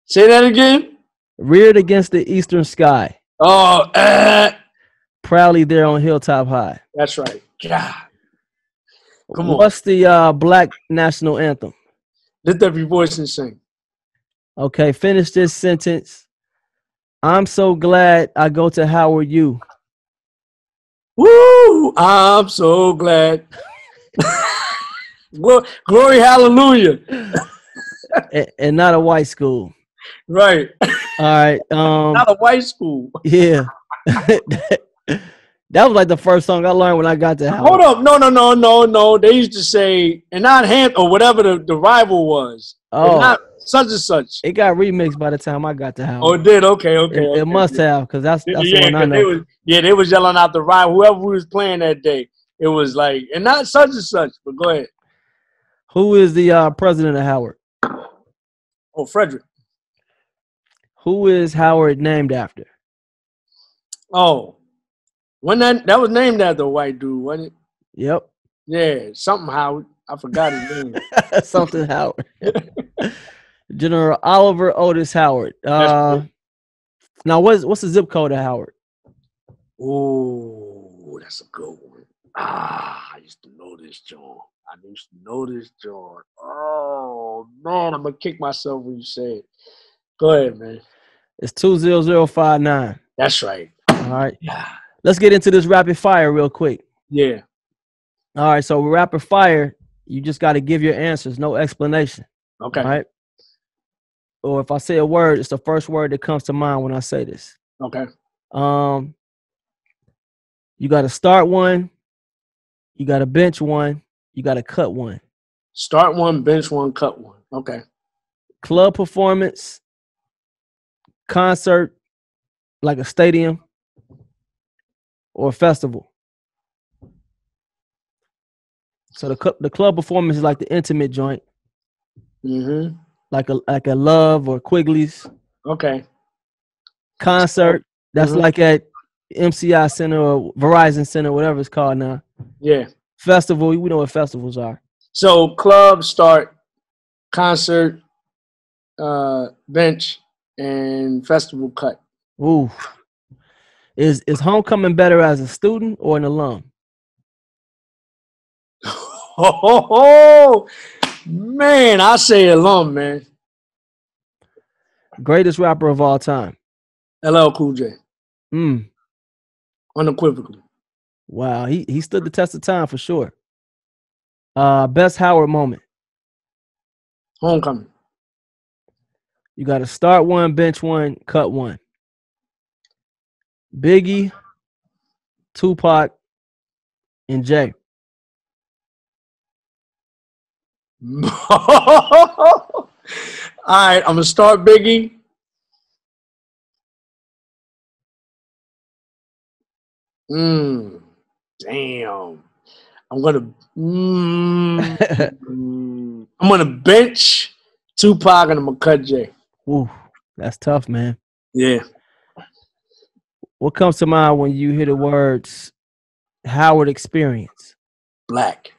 Say that again. Reared against the eastern sky. Proudly there on Hilltop High. That's right. God. Come on. What's the Black national anthem? Lift up your voice and sing. Okay, finish this sentence. I'm so glad I go to Howard U. Woo! I'm so glad. Well, glory, hallelujah. and not a white school. Right. All right. Not a white school. Yeah. That was like the first song I learned when I got to Howard. Hold up. No. They used to say, and not hand or whatever the rival was. Oh. Not such and such. It got remixed by the time I got to Howard. Oh, it did? Okay. It must have, because that's the one I know. They was yelling out the rival, whoever was playing that day. It was like, and not such and such, but go ahead. Who is the president of Howard? Oh, Frederick. Who is Howard named after? Oh, when that was named after a white dude, wasn't it? Yep. Yeah, something Howard. I forgot his name. Something Howard. General Oliver Otis Howard. Now, what's the zip code of Howard? Oh, that's a good one. I used to know this, John. Oh, man, I'm going to kick myself when you say it. Go ahead, man. It's 20059. That's right. All right. Yeah. Let's get into this rapid fire real quick. Yeah. All right. So rapid fire, you just got to give your answers, no explanation. Okay. All right. Or if I say a word, it's the first word that comes to mind when I say this. Okay. You got to start one. You got to bench one. You got to cut one. Start one, bench one, cut one. Okay. Club performance, concert, like a stadium, or a festival. So the club performance is like the intimate joint. Mm-hmm. Like a Love or Quigley's. Okay. Concert, that's like at MCI Center or Verizon Center, whatever it's called now. Yeah. Festival, we know what festivals are. So club, start, concert, bench, and festival cut. Ooh. Is homecoming better as a student or an alum? Oh, man, I say alum, man. Greatest rapper of all time. LL Cool J. Unequivocally. Wow, he stood the test of time for sure. Best Howard moment. Homecoming. You got to start one, bench one, cut one. Biggie, Tupac, and Jay. All right, I'm gonna start Biggie. Damn. I'm gonna bench Tupac and I'm gonna cut Jay. Ooh, that's tough, man. Yeah. What comes to mind when you hear the words Howard experience? Black.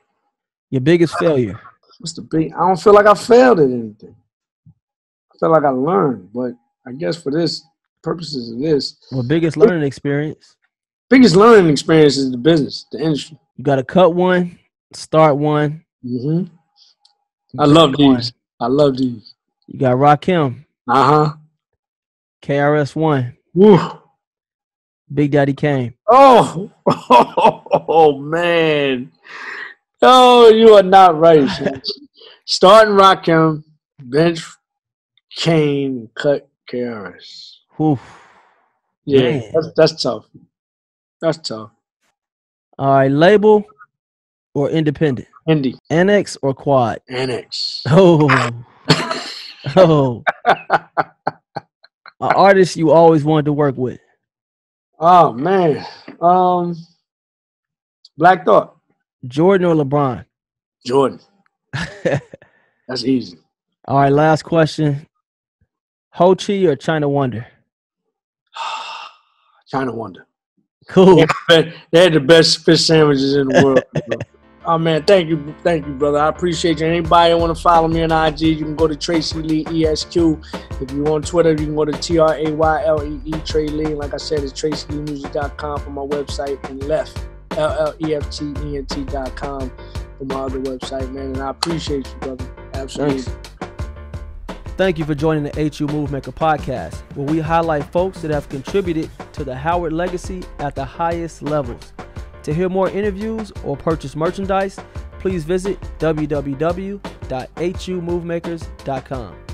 Your biggest failure? What's the big? I don't feel like I failed at anything. I feel like I learned, but I guess for this purposes of this. Well, biggest learning experience? Biggest learning experience is the business, the industry. You got to cut one, start one. I love these. I love these. You got Rakim. KRS-One. Woo. Big Daddy Kane. Oh, oh man. Oh, you are not right. Starting Rakim, bench Kane, cut KRS. Oof. Yeah, that's tough. That's tough. All right, label or independent? Indie. Annex or quad? Annex. Oh. Oh. An artist you always wanted to work with? Oh man. Black Thought. Jordan or LeBron? Jordan. That's easy. All right, last question. Ho Chi or China Wonder? China Wonder. Cool. They had the best fish sandwiches in the world. Oh man, thank you, brother. I appreciate you. Anybody want to follow me on IG, you can go to Tracey Lee ESQ. If you're on Twitter, you can go to TRAYLEE Trey Lee. Like I said, it's TraceyLeeMusic.com for my website, and LEFTENT.com for my other website, man. And I appreciate you, brother. Absolutely. Thanks. Thank you for joining the HU Movemaker podcast, where we highlight folks that have contributed to the Howard legacy at the highest levels. To hear more interviews or purchase merchandise, please visit www.humovemakers.com.